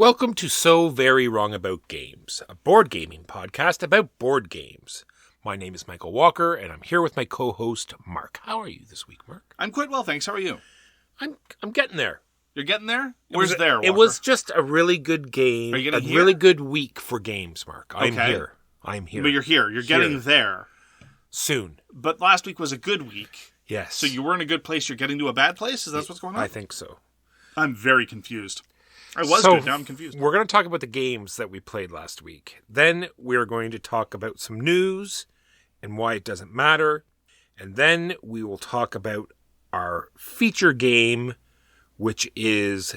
Welcome to So Very Wrong About Games, a board gaming podcast about board games. My name is Michael Walker, and I'm here with my co-host, Mark. How are you this week, Mark? I'm quite well, thanks. How are you? I'm getting there. You're getting there? Where's there, Walker? It was just a really good game, really good week for games, Mark. I'm here. But you're here. You're getting there. Soon. But last week was a good week. Yes. So you were in a good place, you're getting to a bad place? Is that what's going on? I think so. I'm very confused. I was good, now I'm confused. We're going to talk about the games that we played last week. Then we're going to talk about some news and why it doesn't matter. And then we will talk about our feature game, which is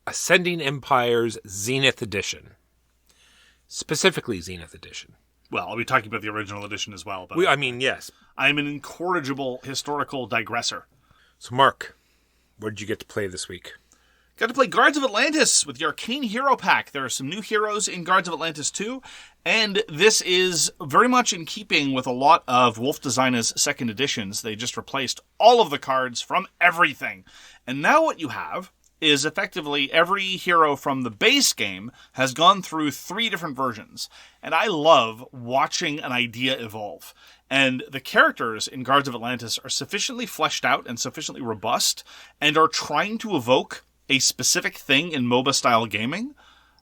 Ascending Empires Zenith Edition. Specifically Zenith Edition. Well, I'll be talking about the original edition as well. But yes. I'm an incorrigible historical digressor. So, Mark, what did you get to play this week? Got to play Guards of Atlantis with the Arcane Hero Pack. There are some new heroes in Guards of Atlantis 2, and this is very much in keeping with a lot of Wolff Designa's second editions. They just replaced all of the cards from everything. And now what you have is effectively every hero from the base game has gone through 3 different versions. And I love watching an idea evolve. And the characters in Guards of Atlantis are sufficiently fleshed out and sufficiently robust and are trying to evoke a specific thing in MOBA-style gaming,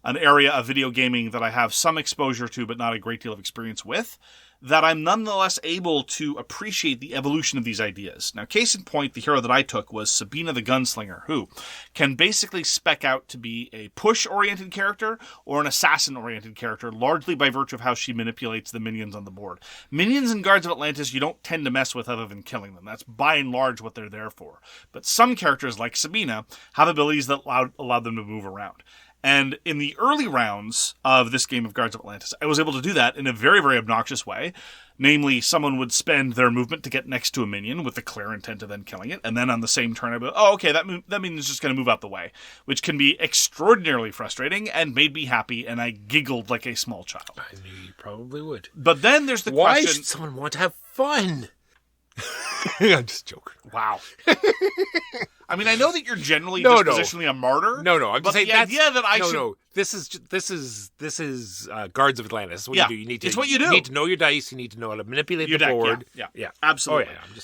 an area of video gaming that I have some exposure to but not a great deal of experience with, that I'm nonetheless able to appreciate the evolution of these ideas. Now, case in point, the hero that I took was Sabina the Gunslinger, who can basically spec out to be a push-oriented character or an assassin-oriented character, largely by virtue of how she manipulates the minions on the board. Minions in Guards of Atlantis you don't tend to mess with other than killing them. That's by and large what they're there for. But some characters, like Sabina, have abilities that allow them to move around. And in the early rounds of this game of Guards of Atlantis, I was able to do that in a very, very obnoxious way. Namely, someone would spend their movement to get next to a minion with the clear intent of then killing it. And then on the same turn, I'd be like, oh, okay, that minion is just going to move out the way. Which can be extraordinarily frustrating and made me happy, and I giggled like a small child. I knew you probably would. But then there's the question... Why should someone want to have fun? I'm just joking. Wow. I mean, I know that you're generally dispositionally a martyr. No. I'm just saying the idea that I should... No. This is Guards of Atlantis. What do you do? It's what you do. You need to know your dice. You need to know how to manipulate the board. Yeah. Absolutely. Oh, yeah.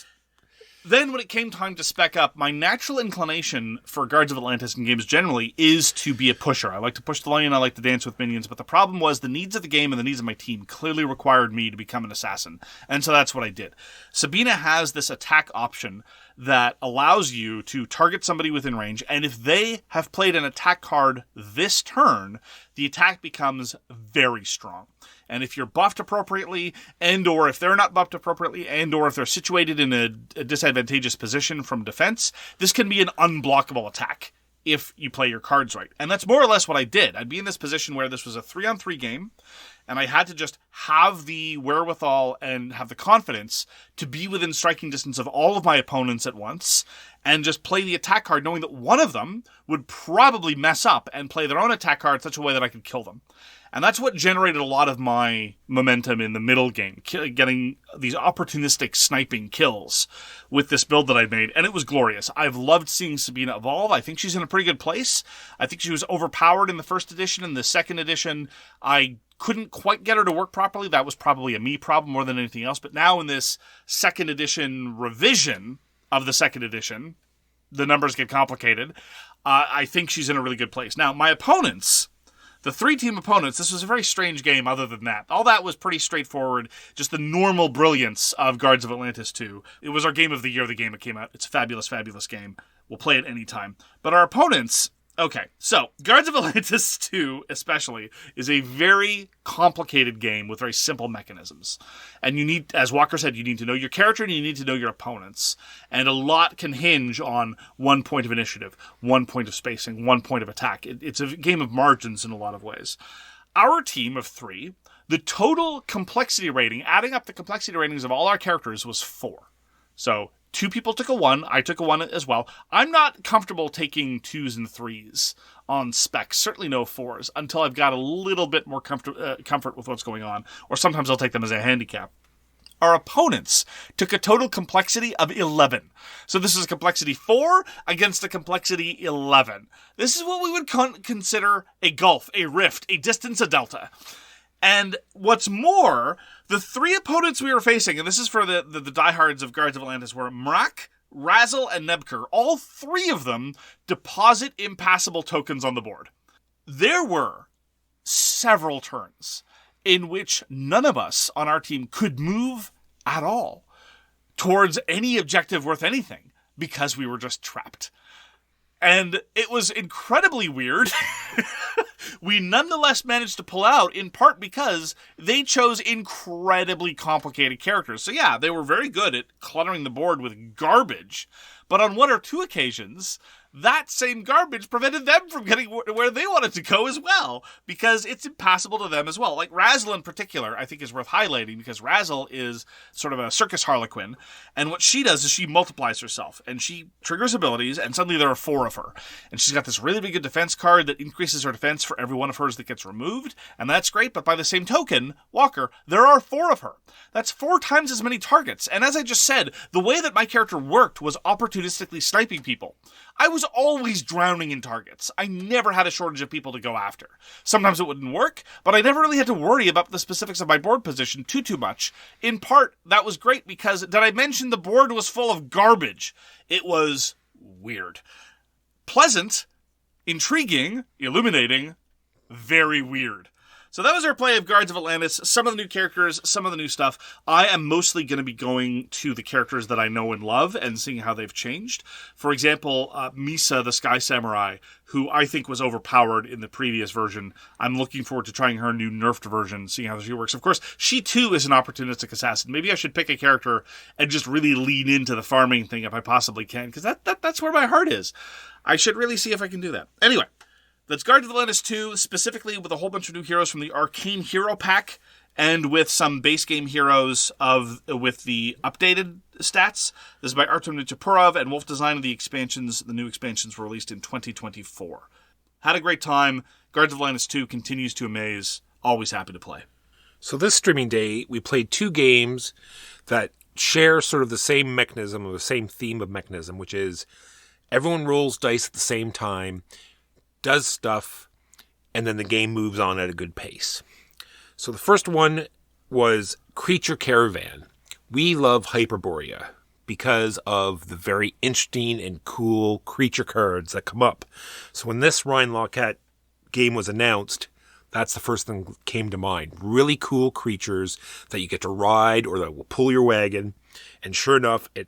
Then when it came time to spec up, my natural inclination for Guards of Atlantis and games generally is to be a pusher. I like to push the lane, I like to dance with minions, but the problem was the needs of the game and the needs of my team clearly required me to become an assassin. And so that's what I did. Sabina has this attack option that allows you to target somebody within range, and if they have played an attack card this turn, the attack becomes very strong. And if you're buffed appropriately, and or if they're not buffed appropriately, and or if they're situated in a disadvantageous position from defense, this can be an unblockable attack if you play your cards right. And that's more or less what I did. I'd be in this position where this was a 3-on-3 game, and I had to just have the wherewithal and have the confidence to be within striking distance of all of my opponents at once and just play the attack card knowing that one of them would probably mess up and play their own attack card in such a way that I could kill them. And that's what generated a lot of my momentum in the middle game, getting these opportunistic sniping kills with this build that I made, and it was glorious. I've loved seeing Sabina evolve. I think she's in a pretty good place. I think she was overpowered in the first edition. In the second edition, I couldn't quite get her to work properly. That was probably a me problem more than anything else. But now in this second edition revision of the second edition, the numbers get complicated. I think she's in a really good place. Now, my opponents... The 3-team opponents, this was a very strange game other than that. All that was pretty straightforward, just the normal brilliance of Guards of Atlantis 2. It was our game of the year, the game that came out. It's a fabulous, fabulous game. We'll play it anytime. But our opponents... Okay, so Guards of Atlantis 2, especially, is a very complicated game with very simple mechanisms. And you need, as Walker said, you need to know your character and you need to know your opponents. And a lot can hinge on 1 point of initiative, 1 point of spacing, 1 point of attack. It's a game of margins in a lot of ways. Our team of 3, the total complexity rating, adding up the complexity ratings of all our characters, was 4. So 2 people took a 1. I took a 1 as well. I'm not comfortable taking 2s and 3s on specs, certainly no 4s, until I've got a little bit more comfort with what's going on. Or sometimes I'll take them as a handicap. our opponents took a total complexity of 11. So this is a complexity 4 against a complexity 11. This is what we would consider a gulf, a rift, a distance, a delta. And what's more, the 3 opponents we were facing, and this is for the diehards of Guards of Atlantis, were Mrak, Razzle, and Nebker. All 3 of them deposit impassable tokens on the board. There were several turns in which none of us on our team could move at all towards any objective worth anything because we were just trapped. And it was incredibly weird. We nonetheless managed to pull out, in part because they chose incredibly complicated characters. So yeah, they were very good at cluttering the board with garbage. But on 1 or 2 occasions, that same garbage prevented them from getting where they wanted to go as well, because it's impassable to them as well. Like Razzle in particular, I think is worth highlighting, because Razzle is sort of a circus harlequin, and what she does is she multiplies herself, and she triggers abilities, and suddenly there are 4 of her. And she's got this really, really good defense card that increases her defense for every one of hers that gets removed, and that's great, but by the same token, Walker, there are 4 of her. That's 4 times as many targets, and as I just said, the way that my character worked was opportunistically sniping people. I was always drowning in targets. I never had a shortage of people to go after. Sometimes it wouldn't work, but I never really had to worry about the specifics of my board position too much. In part, that was great because, did I mention the board was full of garbage? It was weird. Pleasant, intriguing, illuminating, very weird. So that was our play of Guards of Atlantis. Some of the new characters, some of the new stuff. I am mostly going to be going to the characters that I know and love and seeing how they've changed. For example, Misa, the Sky Samurai, who I think was overpowered in the previous version. I'm looking forward to trying her new nerfed version, seeing how she works. Of course, she too is an opportunistic assassin. Maybe I should pick a character and just really lean into the farming thing if I possibly can, because that's where my heart is. I should really see if I can do that. Anyway. That's Guards of Atlantis 2, specifically with a whole bunch of new heroes from the Arcane Hero Pack, and with some base game heroes with the updated stats. This is by Artyom Nichipurov and Wolff Designa. The new expansions were released in 2024. Had a great time. Guards of Atlantis 2 continues to amaze. Always happy to play. So this streaming day, we played 2 games that share sort of the same mechanism, or the same theme of mechanism, which is everyone rolls dice at the same time, does stuff, and then the game moves on at a good pace. So the first one was Creature Caravan. We love Hyperborea because of the very interesting and cool creature cards that come up. So when this Ryan Laukat game was announced, that's the first thing that came to mind. Really cool creatures that you get to ride or that will pull your wagon. And sure enough, it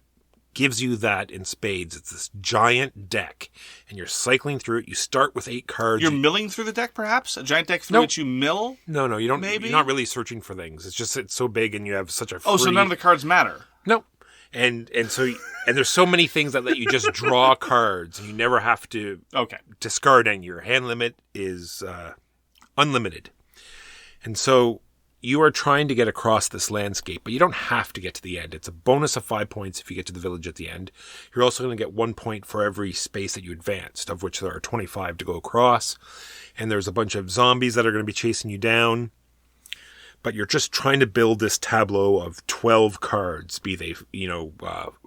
gives you that in spades. It's this giant deck, and you're cycling through it. You start with 8 cards. You're milling through the deck, perhaps? A giant deck through which you mill? No, you don't. Maybe? You're not really searching for things. It's just it's so big, and you have such a free... Oh, so none of the cards matter? No. And there's so many things that let you just draw cards, and you never have to discard any. Your hand limit is unlimited. And so you are trying to get across this landscape, but you don't have to get to the end. It's a bonus of 5 points if you get to the village at the end. You're also going to get 1 point for every space that you advanced, of which there are 25 to go across. And there's a bunch of zombies that are going to be chasing you down. But you're just trying to build this tableau of 12 cards, be they,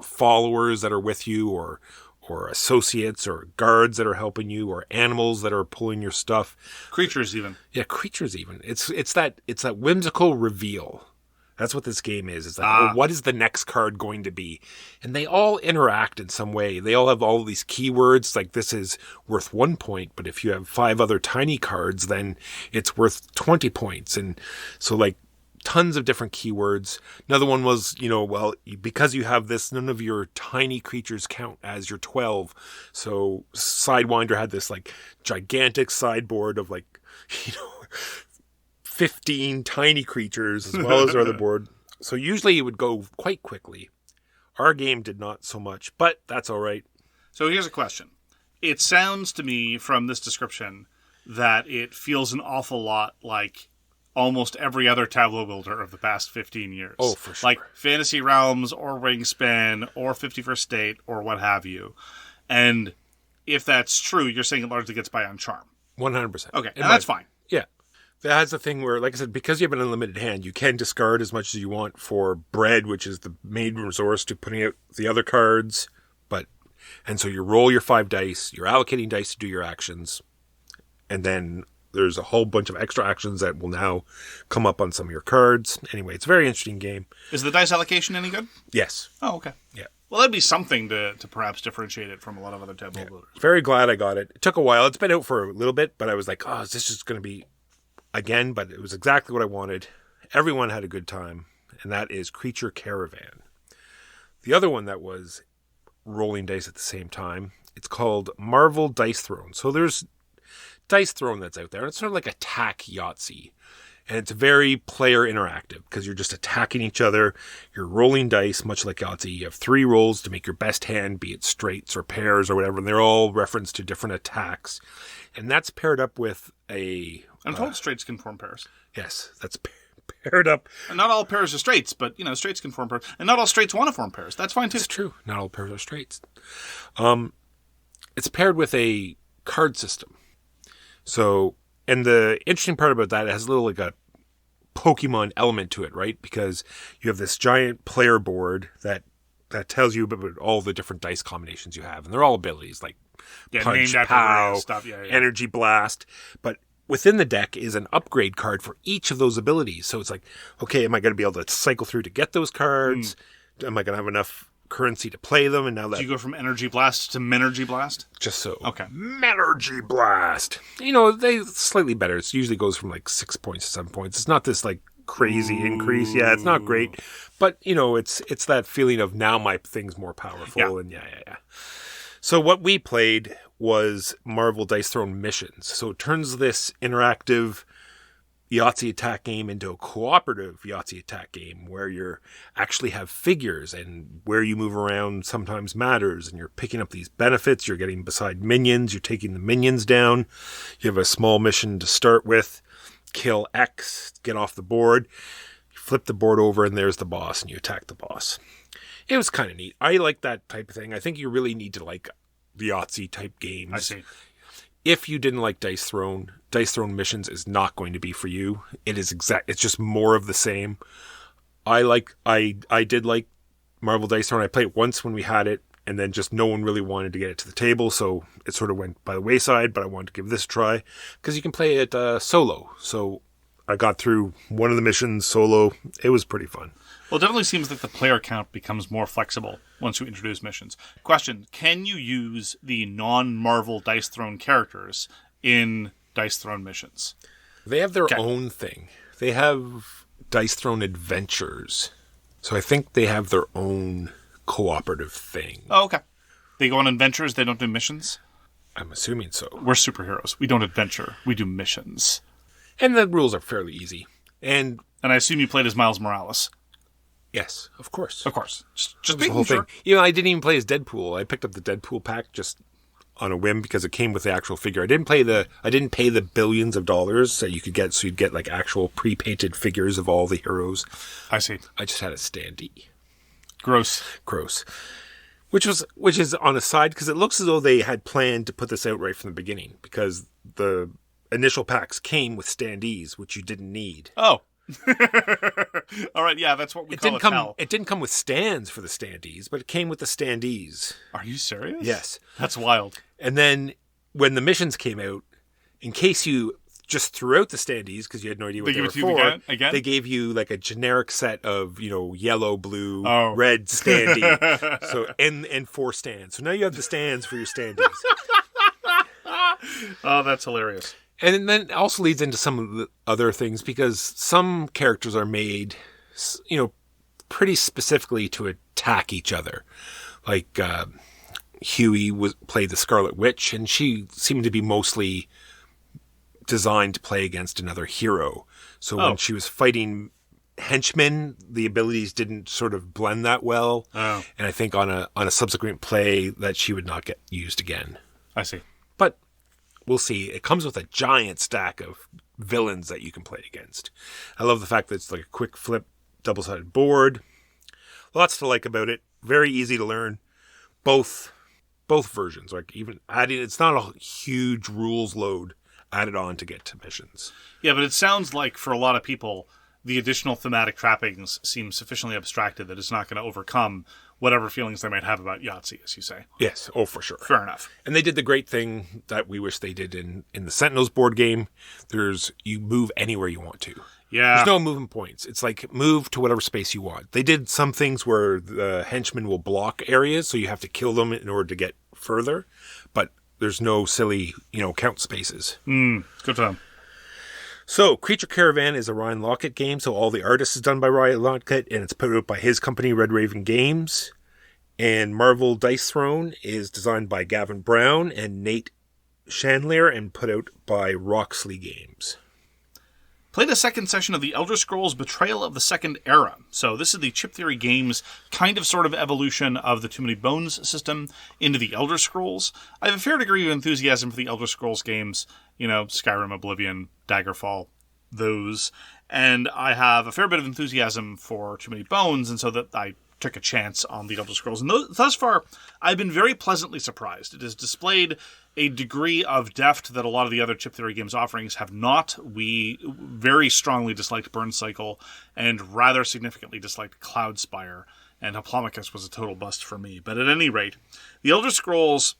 followers that are with you, or associates, or guards that are helping you, or animals that are pulling your stuff. Creatures even. Yeah, creatures even. It's that whimsical reveal. That's what this game is. It's like, what is the next card going to be? And they all interact in some way. They all have all of these keywords, like this is worth 1 point, but if you have 5 other tiny cards, then it's worth 20 points. And so like tons of different keywords. Another one was, because you have this, none of your tiny creatures count as your 12. So Sidewinder had this like gigantic sideboard of 15 tiny creatures as well as our other board. So usually it would go quite quickly. Our game did not so much, but that's all right. So here's a question. It sounds to me from this description that it feels an awful lot like almost every other tableau builder of the past 15 years. Oh, for sure. Like Fantasy Realms or Wingspan or 51st State or what have you. And if that's true, you're saying it largely gets by on charm. 100%. Okay, and that's fine. Yeah. That's the thing where, like I said, because you have an unlimited hand, you can discard as much as you want for bread, which is the main resource to putting out the other cards. And so you roll your 5 dice, you're allocating dice to do your actions, and then there's a whole bunch of extra actions that will now come up on some of your cards. Anyway, it's a very interesting game. Is the dice allocation any good? Yes. Oh, okay. Yeah. Well, that'd be something to perhaps differentiate it from a lot of other tableau builders. Very glad I got it. It took a while. It's been out for a little bit, but I was like, oh, is this just going to be again? But it was exactly what I wanted. Everyone had a good time, and that is Creature Caravan. The other one that was rolling dice at the same time, it's called Marvel Dice Throne. So there's Dice Throne that's out there. It's sort of like attack Yahtzee. And it's very player interactive because you're just attacking each other. You're rolling dice, much like Yahtzee. You have 3 rolls to make your best hand, be it straights or pairs or whatever. And they're all referenced to different attacks. And that's paired up with a... I'm told straights can form pairs. Yes, that's paired up. And not all pairs are straights, but, straights can form pairs. And not all straights want to form pairs. That's fine, too. It's true. Not all pairs are straights. It's paired with a card system. So, and the interesting part about that, it has a little like a Pokemon element to it, right? Because you have this giant player board that tells you about all the different dice combinations you have. And they're all abilities like Punch, Pow, stuff. Yeah. Energy Blast. But within the deck is an upgrade card for each of those abilities. So it's like, okay, am I going to be able to cycle through to get those cards? Am I going to have enough currency to play them? And now that... Do you go from Energy Blast to Menergy Blast? Just so. Okay. Menergy Blast. They slightly better. It usually goes from like 6 points to 7 points. It's not this like crazy increase. Yeah, it's not great. But, it's that feeling of now my thing's more powerful. And yeah. So what we played was Marvel Dice Throne Missions. So it turns this interactive Yahtzee attack game into a cooperative Yahtzee attack game where you actually have figures and where you move around sometimes matters, and you're picking up these benefits. You're getting beside minions. You're taking the minions down. You have a small mission to start with. Kill X, get off the board. You flip the board over and there's the boss and you attack the boss. It was kind of neat. I like that type of thing. I think you really need to like the Yahtzee type games. I see. If you didn't like Dice Throne Missions is not going to be for you. It's just more of the same. I did like Marvel Dice Throne. I played it once when we had it, and then just no one really wanted to get it to the table, so it sort of went by the wayside, but I wanted to give this a try, because you can play it solo. So I got through one of the missions solo. It was pretty fun. Well, it definitely seems like the player count becomes more flexible once you introduce missions. Question, can you use the non-Marvel Dice Throne characters in Dice Throne missions? They have their own thing. They have Dice Throne Adventures. So I think they have their own cooperative thing. Oh, okay. They go on adventures, they don't do missions? I'm assuming so. We're superheroes. We don't adventure. We do missions. And the rules are fairly easy. And I assume you played as Miles Morales. Yes, of course. Of course. Just the whole thing. I didn't even play as Deadpool. I picked up the Deadpool pack just on a whim because it came with the actual figure. I didn't pay the billions of dollars that you could get, so you'd get like actual pre-painted figures of all the heroes. I see. I just had a standee. Gross. Which is on a side, because it looks as though they had planned to put this out right from the beginning, because the initial packs came with standees, which you didn't need. Oh. All right, yeah, that's what we call hell. It didn't come with stands for the standees, but it came with the standees. Are you serious? Yes. That's wild. And then when the missions came out, in case you just threw out the standees because you had no idea what they were for, again? They gave you like a generic set of, yellow, blue, red standee. So and 4 stands. So now you have the stands for your standees. Oh, that's hilarious. And then it also leads into some of the other things, because some characters are made, pretty specifically to attack each other. Like Huey played the Scarlet Witch, and she seemed to be mostly designed to play against another hero. So when she was fighting henchmen, the abilities didn't sort of blend that well. Oh. And I think on a subsequent play that she would not get used again. I see. But we'll see. It comes with a giant stack of villains that you can play against. I love the fact that it's like a quick flip, double-sided board. Lots to like about it. Very easy to learn. Both versions. Like even adding, it's not a huge rules load added on to get to missions. Yeah, but it sounds like for a lot of people, the additional thematic trappings seem sufficiently abstracted that it's not going to overcome whatever feelings they might have about Yahtzee, as you say. Yes, oh, for sure. Fair enough. And they did the great thing that we wish they did in the Sentinels board game. You move anywhere you want to. Yeah. There's no moving points. It's like move to whatever space you want. They did some things where the henchmen will block areas, so you have to kill them in order to get further. But there's no silly, count spaces. Good to know. So, Creature Caravan is a Ryan Laukat game, so all the artists is done by Ryan Laukat, and it's put out by his company, Red Raven Games. And Marvel Dice Throne is designed by Gavin Brown and Nate Chandler, and put out by Roxley Games. Played a second session of the Elder Scrolls Betrayal of the Second Era. So this is the Chip Theory Games kind of sort of evolution of the Too Many Bones system into the Elder Scrolls. I have a fair degree of enthusiasm for the Elder Scrolls games, Skyrim, Oblivion, Daggerfall, those. And I have a fair bit of enthusiasm for Too Many Bones, and so that I took a chance on the Elder Scrolls. And thus far, I've been very pleasantly surprised. It has displayed a degree of depth that a lot of the other Chip Theory Games offerings have not. We very strongly disliked Burn Cycle and rather significantly disliked Cloudspire, and Hoplomachus was a total bust for me. But at any rate, the Elder Scrolls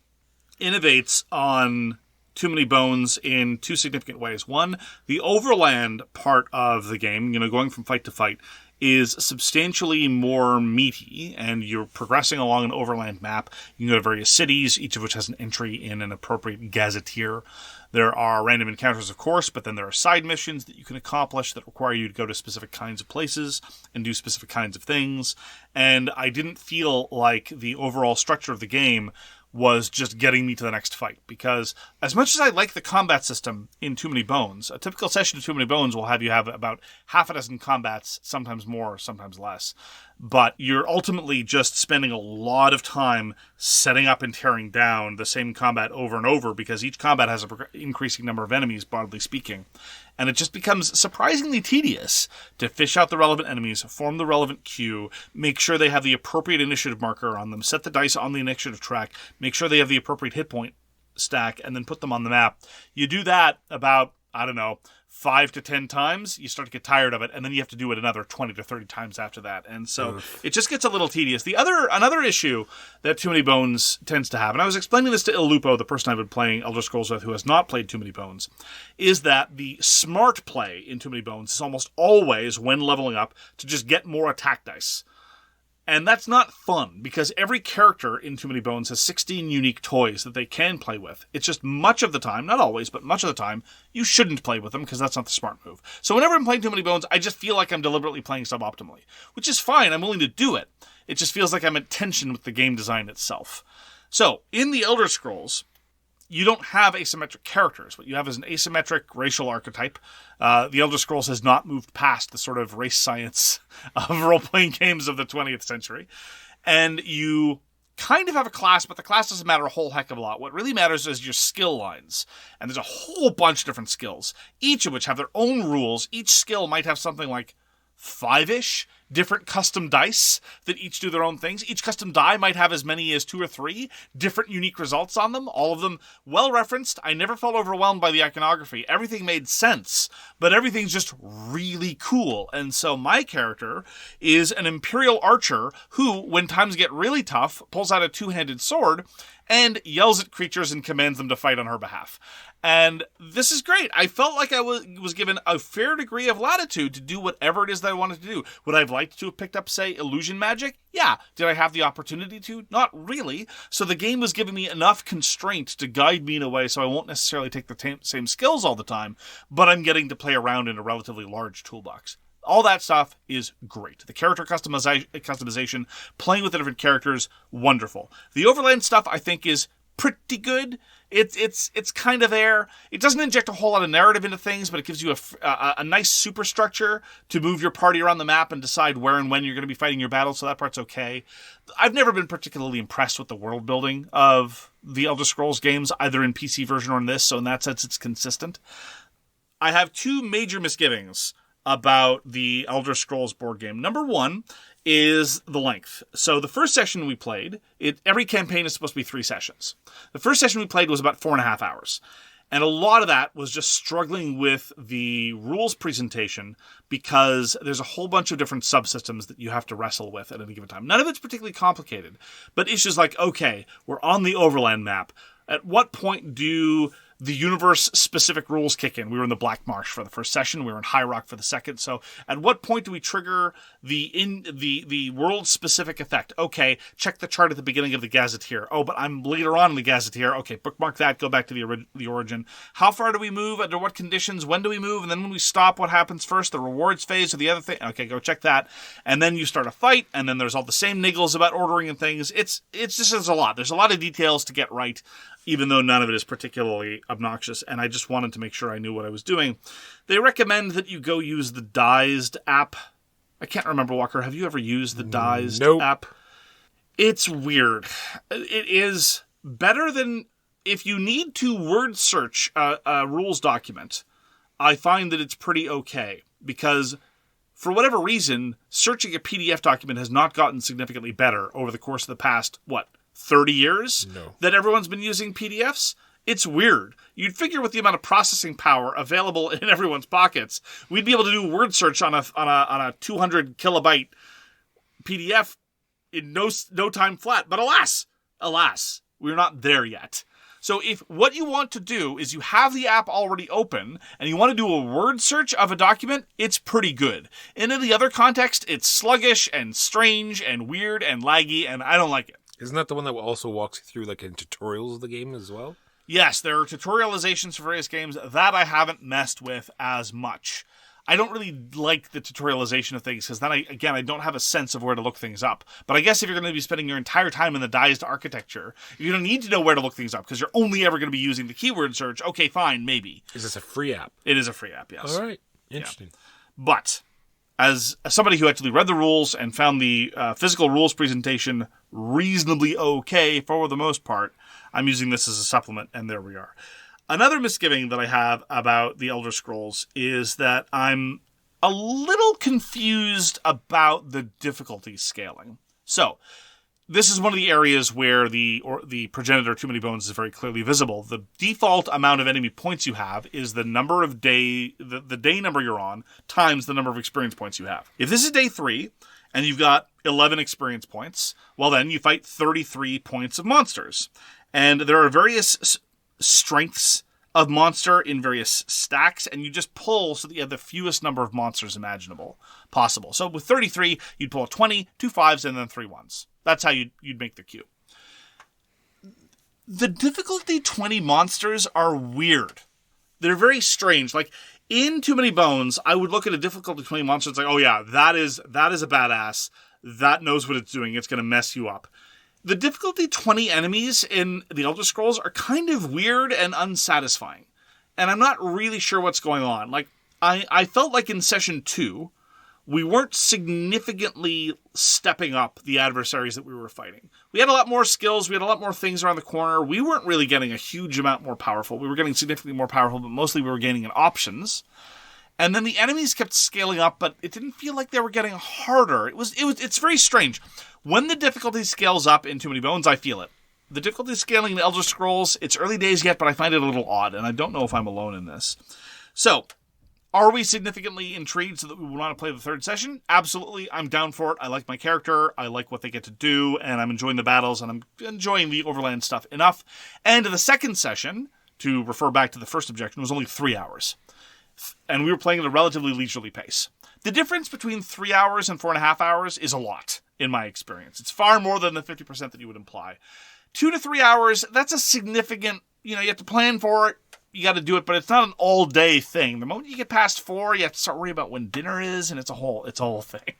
innovates on Too Many Bones in two significant ways. One, the overland part of the game, going from fight to fight, is substantially more meaty, and you're progressing along an overland map. You can go to various cities, each of which has an entry in an appropriate gazetteer. There are random encounters, of course, but then there are side missions that you can accomplish that require you to go to specific kinds of places and do specific kinds of things. And I didn't feel like the overall structure of the game was just getting me to the next fight. Because as much as I like the combat system in Too Many Bones, a typical session of Too Many Bones will have you have about half a dozen combats, sometimes more, sometimes less. But you're ultimately just spending a lot of time setting up and tearing down the same combat over and over, because each combat has an increasing number of enemies, broadly speaking. And it just becomes surprisingly tedious to fish out the relevant enemies, form the relevant queue, make sure they have the appropriate initiative marker on them, set the dice on the initiative track, make sure they have the appropriate hit point stack, and then put them on the map. You do that about, 5 to 10 times, you start to get tired of it, and then you have to do it another 20 to 30 times after that. And so it just gets a little tedious. Another issue that Too Many Bones tends to have, and I was explaining this to Il Lupo, the person I've been playing Elder Scrolls with who has not played Too Many Bones, is that the smart play in Too Many Bones is almost always, when leveling up, to just get more attack dice. And that's not fun, because every character in Too Many Bones has 16 unique toys that they can play with. It's just much of the time, not always, but much of the time, you shouldn't play with them, because that's not the smart move. So whenever I'm playing Too Many Bones, I just feel like I'm deliberately playing suboptimally, which is fine. I'm willing to do it. It just feels like I'm at tension with the game design itself. So, in the Elder Scrolls, you don't have asymmetric characters. What you have is an asymmetric racial archetype. The Elder Scrolls has not moved past the sort of race science of role-playing games of the 20th century. And you kind of have a class, but the class doesn't matter a whole heck of a lot. What really matters is your skill lines. And there's a whole bunch of different skills, each of which have their own rules. Each skill might have something like 5-ish different custom dice that each do their own things. Each custom die might have as many as 2 or 3 different unique results on them, all of them well referenced. I never felt overwhelmed by the iconography. Everything made sense, but everything's just really cool. And so my character is an Imperial Archer who, when times get really tough, pulls out a 2-handed sword and yells at creatures and commands them to fight on her behalf. And this is great. I felt like I was given a fair degree of latitude to do whatever it is that I wanted to do. Would I have liked to have picked up, say, illusion magic? Yeah. Did I have the opportunity to? Not really. So the game was giving me enough constraint to guide me in a way so I won't necessarily take the same skills all the time, but I'm getting to play around in a relatively large toolbox. All that stuff is great. The character customization, playing with the different characters, wonderful. The overland stuff, I think, is pretty good. It's kind of there. It doesn't inject a whole lot of narrative into things, but it gives you a nice superstructure to move your party around the map and decide where and when you're going to be fighting your battles, so that part's okay. I've never been particularly impressed with the world building of the Elder Scrolls games, either in PC version or in this, so in that sense it's consistent. I have 2 major misgivings about the Elder Scrolls board game. Number 1 is the length. So the first session we played, every campaign is supposed to be 3 sessions. The first session we played was about 4.5 hours. And a lot of that was just struggling with the rules presentation because there's a whole bunch of different subsystems that you have to wrestle with at any given time. None of it's particularly complicated, but issues like, okay, we're on the overland map. At what point do the universe-specific rules kick in? We were in the Black Marsh for the first session. We were in High Rock for the second. So at what point do we trigger the world-specific effect? Okay, check the chart at the beginning of the Gazetteer. Oh, but I'm later on in the Gazetteer. Okay, bookmark that. Go back to the origin. How far do we move? Under what conditions? When do we move? And then when we stop, what happens first? The rewards phase or the other thing? Okay, go check that. And then you start a fight, and then there's all the same niggles about ordering and things. It's just, there's a lot. There's a lot of details to get right, even though none of it is particularly obnoxious, and I just wanted to make sure I knew what I was doing. They recommend that you go use the Dized app. I can't remember, Walker. Have you ever used the Dized app? It's weird. It is better than... If you need to word search a rules document, I find that it's pretty okay, because for whatever reason, searching a PDF document has not gotten significantly better over the course of the past, 30 years that everyone's been using PDFs? It's weird. You'd figure with the amount of processing power available in everyone's pockets, we'd be able to do word search on a 200 kilobyte PDF in no time flat. But alas, we're not there yet. So if what you want to do is you have the app already open and you want to do a word search of a document, it's pretty good. In any other context, it's sluggish and strange and weird and laggy, and I don't like it. Isn't that the one that also walks you through in tutorials of the game as well? Yes, there are tutorializations for various games that I haven't messed with as much. I don't really like the tutorialization of things because then I don't have a sense of where to look things up. But I guess if you're going to be spending your entire time in the Dized architecture, you're going to need to know where to look things up because you're only ever going to be using the keyword search. Okay, fine, maybe. Is this a free app? It is a free app, yes. All right, interesting. Yeah. But as somebody who actually read the rules and found the physical rules presentation reasonably okay for the most part, I'm using this as a supplement, and there we are. Another misgiving that I have about the Elder Scrolls is that I'm a little confused about the difficulty scaling. So, this is one of the areas where the progenitor Too Many Bones is very clearly visible. The default amount of enemy points you have is the number of the day number you're on times the number of experience points you have. If this is day 3 and you've got 11 experience points, well then you fight 33 points of monsters. And there are various strengths of monster in various stacks, and you just pull so that you have the fewest number of monsters possible. So with 33, you'd pull a 20, 2 5s, and then 3 1s. That's how you'd make the queue. The difficulty 20 monsters are weird. They're very strange. In Too Many Bones, I would look at a difficulty 20 monster and say, oh yeah, that is a badass. That knows what it's doing. It's going to mess you up. The difficulty 20 enemies in the Elder Scrolls are kind of weird and unsatisfying. And I'm not really sure what's going on. I felt like in Session 2, we weren't significantly stepping up the adversaries that we were fighting. We had a lot more skills. We had a lot more things around the corner. We weren't really getting a huge amount more powerful. We were getting significantly more powerful, but mostly we were gaining in options. And then the enemies kept scaling up, but it didn't feel like they were getting harder. It's very strange. When the difficulty scales up in Too Many Bones, I feel it. The difficulty scaling in Elder Scrolls, it's early days yet, but I find it a little odd, and I don't know if I'm alone in this. So, are we significantly intrigued so that we want to play the third session? Absolutely. I'm down for it. I like my character. I like what they get to do, and I'm enjoying the battles, and I'm enjoying the overland stuff enough. And the second session, to refer back to the first objection, was only 3 hours. And we were playing at a relatively leisurely pace. The difference between 3 hours and 4.5 hours is a lot, in my experience. It's far more than the 50% that you would imply. 2 to 3 hours, that's a significant, you have to plan for it, you got to do it, but it's not an all-day thing. The moment you get past 4, you have to start worrying about when dinner is, and it's a whole thing.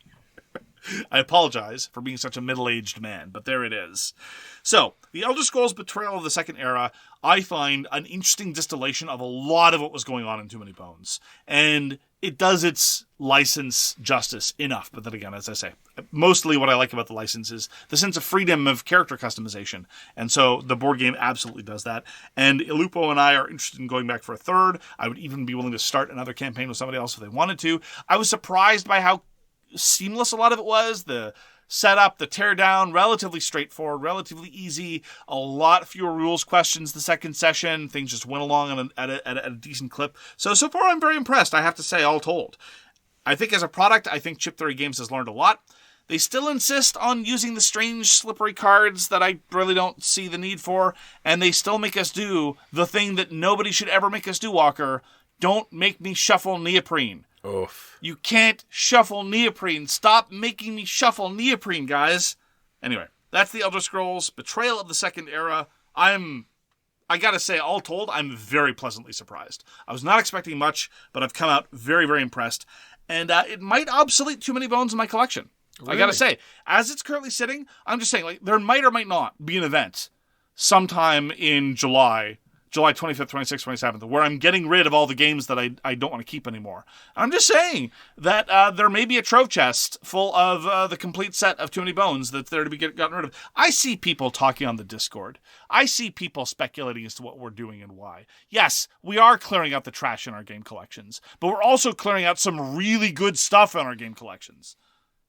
I apologize for being such a middle-aged man, but there it is. So, the Elder Scrolls Betrayal of the Second Era, I find an interesting distillation of a lot of what was going on in Too Many Bones. And it does its license justice enough. But then again, as I say, mostly what I like about the license is the sense of freedom of character customization. And so the board game absolutely does that. And Ilupo and I are interested in going back for a third. I would even be willing to start another campaign with somebody else if they wanted to. I was surprised by how seamless a lot of it was. The setup, the teardown, relatively straightforward, relatively easy, a lot fewer rules questions the second session. Things just went along at a decent clip. So far I'm very impressed, I have to say, all told. I think as a product, I think Chip Theory Games has learned a lot. They still insist on using the strange, slippery cards that I really don't see the need for, and they still make us do the thing that nobody should ever make us do, Walker. Don't make me shuffle neoprene. Oof. You can't shuffle neoprene. Stop making me shuffle neoprene, guys. Anyway, that's the Elder Scrolls Betrayal of the Second Era. I gotta say, all told, I'm very pleasantly surprised. I was not expecting much, but I've come out very, very impressed. And it might obsolete too many bones in my collection. Really? I gotta say, as it's currently sitting, I'm just saying, there might or might not be an event sometime in July 25th, 26th, 27th, where I'm getting rid of all the games that I don't want to keep anymore. I'm just saying that there may be a trove chest full of the complete set of Too Many Bones that's there to be gotten rid of. I see people talking on the Discord. I see people speculating as to what we're doing and why. Yes, we are clearing out the trash in our game collections, but we're also clearing out some really good stuff in our game collections.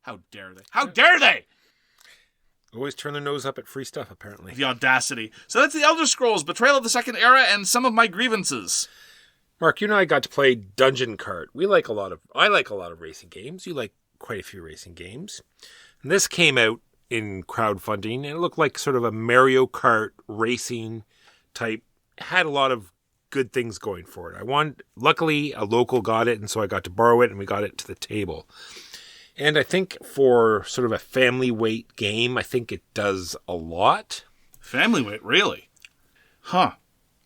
How dare they? How dare they? Always turn their nose up at free stuff, apparently. The audacity. So that's the Elder Scrolls, Betrayal of the Second Era, and some of my grievances. Mark, you and I got to play Dungeon Kart. I like a lot of racing games. You like quite a few racing games. And this came out in crowdfunding, and it looked like sort of a Mario Kart racing type. It had a lot of good things going for it. Luckily, a local got it, and so I got to borrow it, and we got it to the table. And I think for sort of a family weight game, I think it does a lot. Family weight, really? Huh.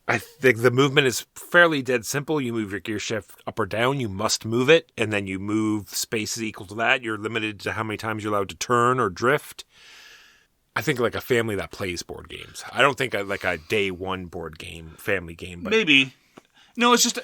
I think the movement is fairly dead simple. You move your gear shift up or down, you must move it, and then you move spaces equal to that. You're limited to how many times you're allowed to turn or drift. I think like a family that plays board games. I don't think like a day one board game, family game. But maybe. No, it's just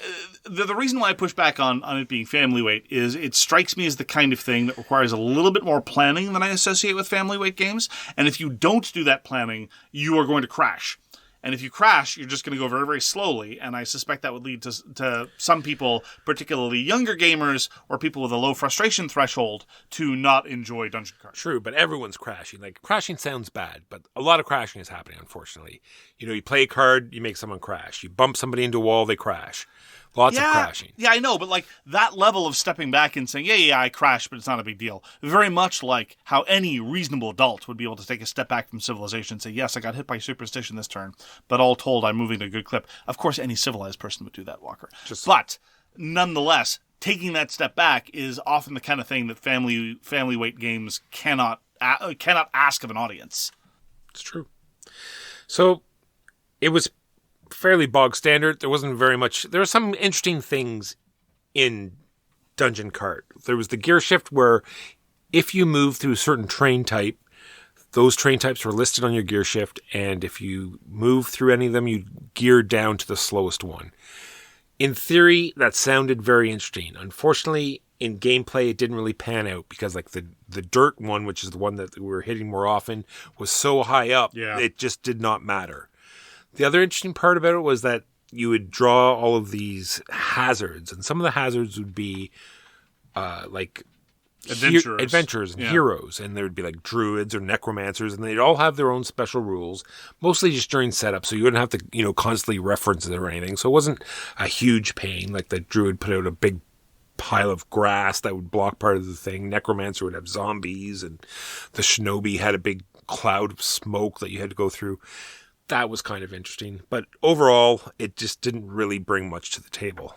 the reason why I push back on it being family weight is it strikes me as the kind of thing that requires a little bit more planning than I associate with family weight games. And if you don't do that planning, you are going to crash. And if you crash, you're just going to go very, very slowly. And I suspect that would lead to some people, particularly younger gamers or people with a low frustration threshold, to not enjoy Dungeon Kart. True, but everyone's crashing. Like, crashing sounds bad, but a lot of crashing is happening, unfortunately. You play a card, you make someone crash. You bump somebody into a wall, they crash. Lots of crashing. Yeah, I know, but like that level of stepping back and saying, yeah, I crashed, but it's not a big deal. Very much like how any reasonable adult would be able to take a step back from civilization and say, yes, I got hit by superstition this turn, but all told, I'm moving at a good clip. Of course, any civilized person would do that, Walker. But nonetheless, taking that step back is often the kind of thing that family weight games cannot ask of an audience. It's true. So it was fairly bog standard. There wasn't very much. There were some interesting things in Dungeon Kart. There was the gear shift where if you move through a certain train type, those train types were listed on your gear shift, and if you move through any of them, you gear down to the slowest one. In theory, that sounded very interesting. Unfortunately, in gameplay, it didn't really pan out because like the dirt one, which is the one that we were hitting more often, was so high up, it just did not matter. The other interesting part about it was that you would draw all of these hazards, and some of the hazards would be like adventurers and heroes, and there would be like druids or necromancers, and they'd all have their own special rules, mostly just during setup, so you wouldn't have to constantly reference it or anything. So it wasn't a huge pain. Like the druid put out a big pile of grass that would block part of the thing. Necromancer would have zombies, and the shinobi had a big cloud of smoke that you had to go through. That was kind of interesting. But overall, it just didn't really bring much to the table.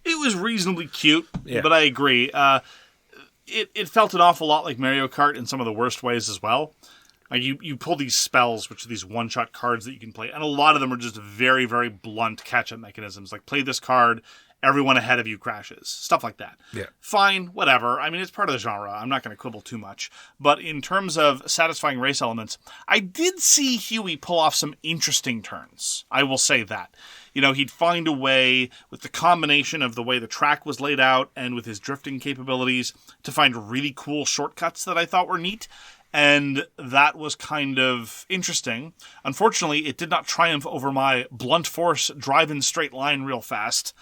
It was reasonably cute, but I agree. It felt an awful lot like Mario Kart in some of the worst ways as well. You pull these spells, which are these one-shot cards that you can play, and a lot of them are just very, very blunt catch-up mechanisms. Like, play this card, everyone ahead of you crashes. Stuff like that. Yeah. Fine, whatever. I mean, it's part of the genre. I'm not going to quibble too much. But in terms of satisfying race elements, I did see Huey pull off some interesting turns. I will say that. He'd find a way, with the combination of the way the track was laid out and with his drifting capabilities, to find really cool shortcuts that I thought were neat. And that was kind of interesting. Unfortunately, it did not triumph over my blunt force drive in straight line real fast.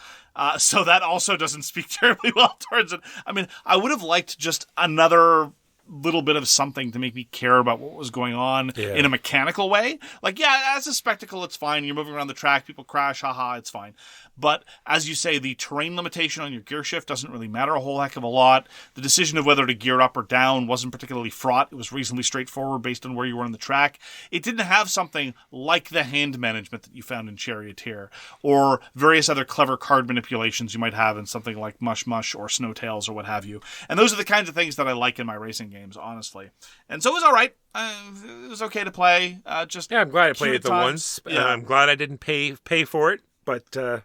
So that also doesn't speak terribly well towards it. I mean, I would have liked just another little bit of something to make me care about what was going on in a mechanical way. Like, yeah, as a spectacle, it's fine. You're moving around the track, people crash, haha, it's fine. But as you say, the terrain limitation on your gear shift doesn't really matter a whole heck of a lot. The decision of whether to gear up or down wasn't particularly fraught. It was reasonably straightforward based on where you were on the track. It didn't have something like the hand management that you found in Charioteer, or various other clever card manipulations you might have in something like Mush Mush or Snowtails or what have you. And those are the kinds of things that I like in my racing games, honestly. And so it was all right. It was okay to play. I'm glad I played it the once. I'm glad I didn't pay for it, but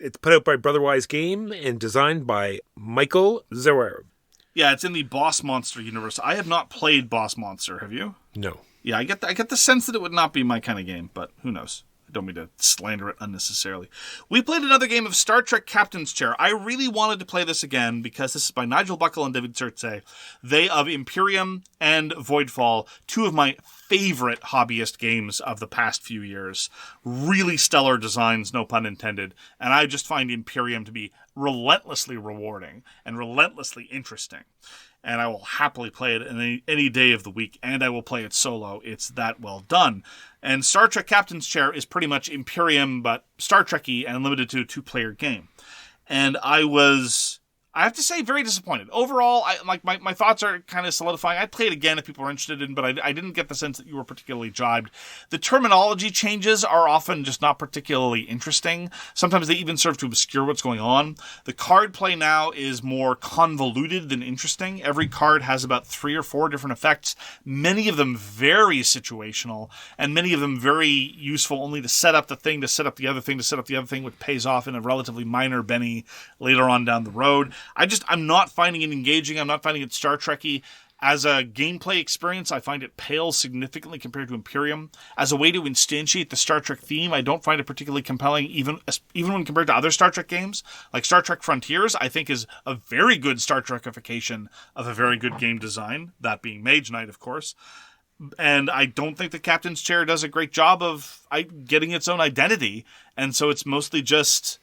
it's put out by Brotherwise Game and designed by Michael Xuereb. Yeah, it's in the Boss Monster universe. I have not played Boss Monster. Have you? No. Yeah, I get the sense that it would not be my kind of game, but who knows? I don't mean to slander it unnecessarily. We played another game of Star Trek Captain's Chair. I really wanted to play this again because this is by Nigel Buckle and David Turczi. They of Imperium and Voidfall, two of my favorite hobbyist games of the past few years. Really stellar designs, no pun intended. And I just find Imperium to be relentlessly rewarding and relentlessly interesting. And I will happily play it any day of the week, and I will play it solo. It's that well done. And Star Trek Captain's Chair is pretty much Imperium, but Star Trek-y and limited to a two-player game. And I have to say, very disappointed. Overall, my thoughts are kind of solidifying. I'd play it again if people are interested in, but I didn't get the sense that you were particularly jibed. The terminology changes are often just not particularly interesting. Sometimes they even serve to obscure what's going on. The card play now is more convoluted than interesting. Every card has about 3 or 4 different effects, many of them very situational, and many of them very useful only to set up the thing, to set up the other thing, to set up the other thing, which pays off in a relatively minor Benny later on down the road. I'm not finding it engaging. I'm not finding it Star Trek-y. As a gameplay experience, I find it pales significantly compared to Imperium. As a way to instantiate the Star Trek theme, I don't find it particularly compelling, even when compared to other Star Trek games. Like Star Trek Frontiers, I think is a very good Star Trekification of a very good game design, that being Mage Knight, of course. And I don't think the Captain's Chair does a great job of getting its own identity, and so it's mostly just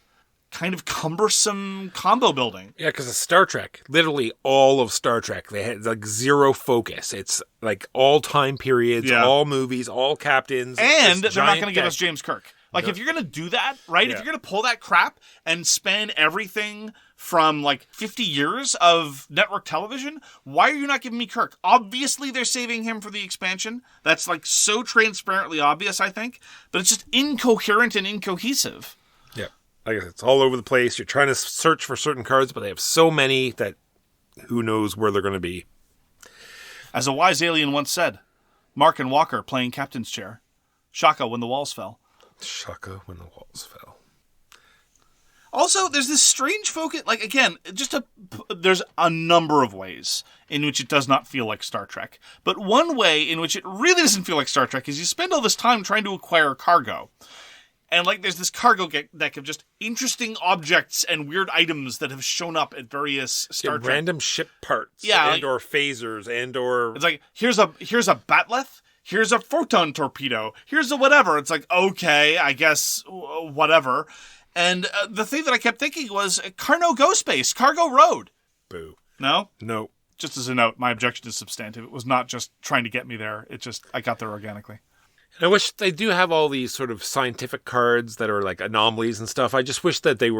kind of cumbersome combo building. Yeah, because of Star Trek, literally all of Star Trek, they had like zero focus. It's like all time periods, all movies, all captains. And they're not going to give us James Kirk. Like, if you're going to do that, right? Yeah. If you're going to pull that crap and span everything from like 50 years of network television, why are you not giving me Kirk? Obviously, they're saving him for the expansion. That's like so transparently obvious, I think. But it's just incoherent and incohesive. Yeah. Like it's all over the place. You're trying to search for certain cards, but they have so many that who knows where they're going to be. As a wise alien once said, Mark and Walker playing Captain's Chair. Shaka when the walls fell. Shaka when the walls fell. Also, there's this strange focus. Like, again, there's a number of ways in which it does not feel like Star Trek. But one way in which it really doesn't feel like Star Trek is you spend all this time trying to acquire cargo. And, like, there's this cargo deck of just interesting objects and weird items that have shown up at various Star Trek. Random ship parts. And or phasers and or... It's like, here's a batleth. Here's a photon torpedo. Here's a whatever. It's like, okay, I guess whatever. And the thing that I kept thinking was Carno Go Space, Cargo Road. Boo. No? No. Just as a note, my objection is substantive. It was not just trying to get me there. It just, I got there organically. I wish they do have all these sort of scientific cards that are like anomalies and stuff. I just wish that they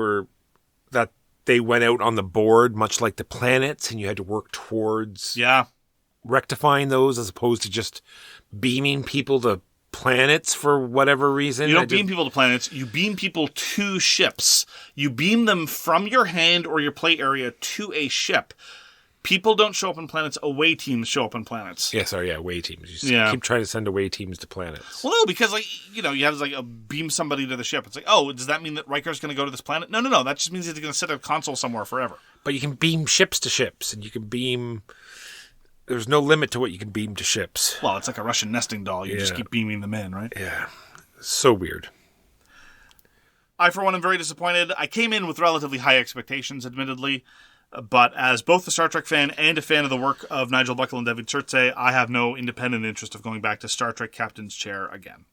went out on the board, much like the planets, and you had to work towards rectifying those as opposed to just beaming people to planets for whatever reason. You don't beam people to planets. You beam people to ships. You beam them from your hand or your play area to a ship. People don't show up on planets. Away teams show up on planets. Yeah, sorry, away teams. You keep trying to send away teams to planets. Well, no, because you have like a beam somebody to the ship. It's like, oh, does that mean that Riker's going to go to this planet? No. That just means he's going to sit at a console somewhere forever. But you can beam ships to ships, and you can beam. There's no limit to what you can beam to ships. Well, it's like a Russian nesting doll. You just keep beaming them in, right? Yeah, so weird. I, for one, am very disappointed. I came in with relatively high expectations, admittedly. But as both a Star Trek fan and a fan of the work of Nigel Buckle and David Turczi, I have no independent interest of going back to Star Trek Captain's Chair again.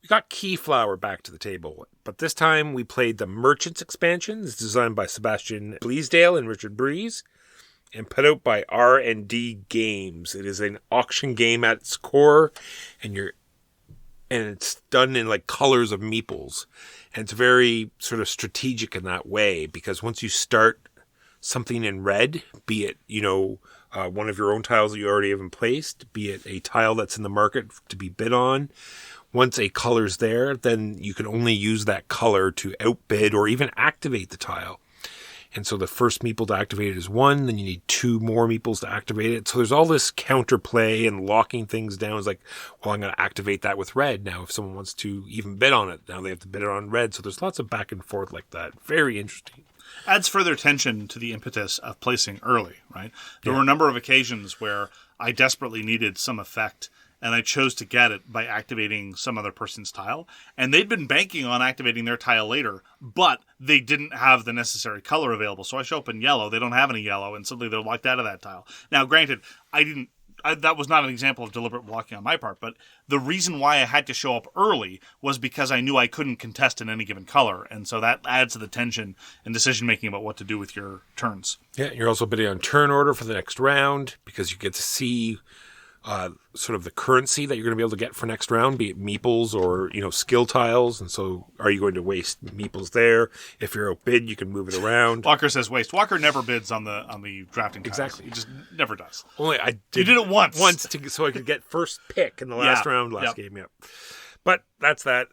We got Keyflower back to the table, but this time we played the Merchants expansion. It's designed by Sebastian Bleasdale and Richard Breeze. and put out by R&D Games. It is an auction game at its core, and it's done in like colors of meeples. And it's very sort of strategic in that way, because once you start something in red, be it, one of your own tiles that you already have in place, be it a tile that's in the market to be bid on, once a color's there, then you can only use that color to outbid or even activate the tile. And so the first meeple to activate it is 1, then you need 2 more meeples to activate it. So there's all this counterplay and locking things down. It's like, well, I'm going to activate that with red. Now, if someone wants to even bid on it, now they have to bid it on red. So there's lots of back and forth like that. Very interesting. Adds further tension to the impetus of placing early, right? There were a number of occasions where I desperately needed some effect, and I chose to get it by activating some other person's tile. And they'd been banking on activating their tile later, but they didn't have the necessary color available. So I show up in yellow. They don't have any yellow, and suddenly they're locked out of that tile. Now, granted, that was not an example of deliberate blocking on my part, but the reason why I had to show up early was because I knew I couldn't contest in any given color. And so that adds to the tension and decision-making about what to do with your turns. Yeah, you're also bidding on turn order for the next round, because you get to see sort of the currency that you're going to be able to get for next round, be it meeples or, skill tiles. And so are you going to waste meeples there? If you're outbid, you can move it around. Walker says waste. Walker never bids on the drafting tiles. Exactly. He just never does. Only I did. You did it once. So I could get first pick in the last round last game. Yep. But that's that.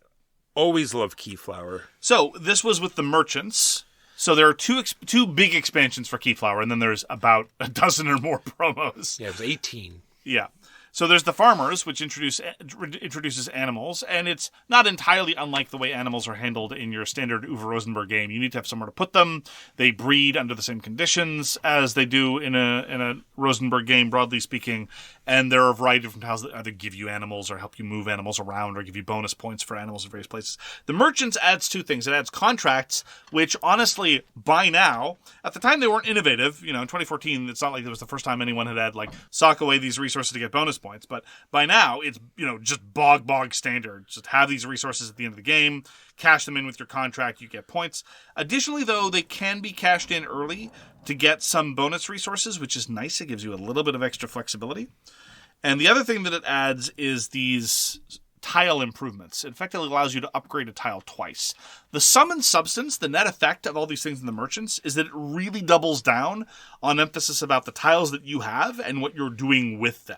Always love Keyflower. So this was with the merchants. So there are two big expansions for Keyflower, and then there's about a dozen or more promos. Yeah, it was 18. Yeah. So there's the farmers, which introduces animals, and it's not entirely unlike the way animals are handled in your standard Uwe Rosenberg game. You need to have somewhere to put them. They breed under the same conditions as they do in a Rosenberg game, broadly speaking. And there are a variety of different tiles that either give you animals or help you move animals around or give you bonus points for animals in various places. The merchants adds 2 things. It adds contracts, which honestly, by now, at the time they weren't innovative. In 2014, it's not like it was the first time anyone had sock away these resources to get bonus points. But by now, it's, just bog standard. Just have these resources at the end of the game, cash them in with your contract, you get points. Additionally, though, they can be cashed in early to get some bonus resources, which is nice. It gives you a little bit of extra flexibility. And the other thing that it adds is these tile improvements. It effectively allows you to upgrade a tile twice. The sum and substance, the net effect of all these things in the merchants, is that it really doubles down on emphasis about the tiles that you have and what you're doing with them.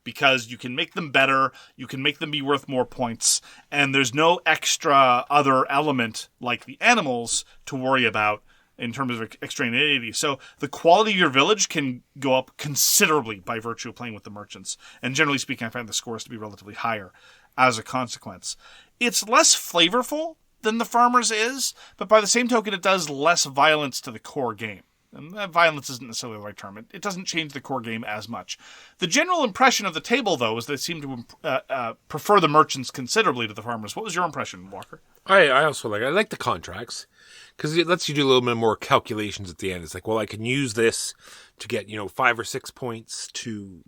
Because you can make them better, you can make them be worth more points, and there's no extra other element like the animals to worry about in terms of extraneity. So the quality of your village can go up considerably by virtue of playing with the merchants. And generally speaking, I find the scores to be relatively higher as a consequence. It's less flavorful than the farmers is, but by the same token, it does less violence to the core game. And violence isn't necessarily the right term. It doesn't change the core game as much. The general impression of the table, though, is they seem to prefer the merchants considerably to the farmers. What was your impression, Walker? I also like the contracts, because it lets you do a little bit more calculations at the end. It's like, well, I can use this to get 5 or 6 points to,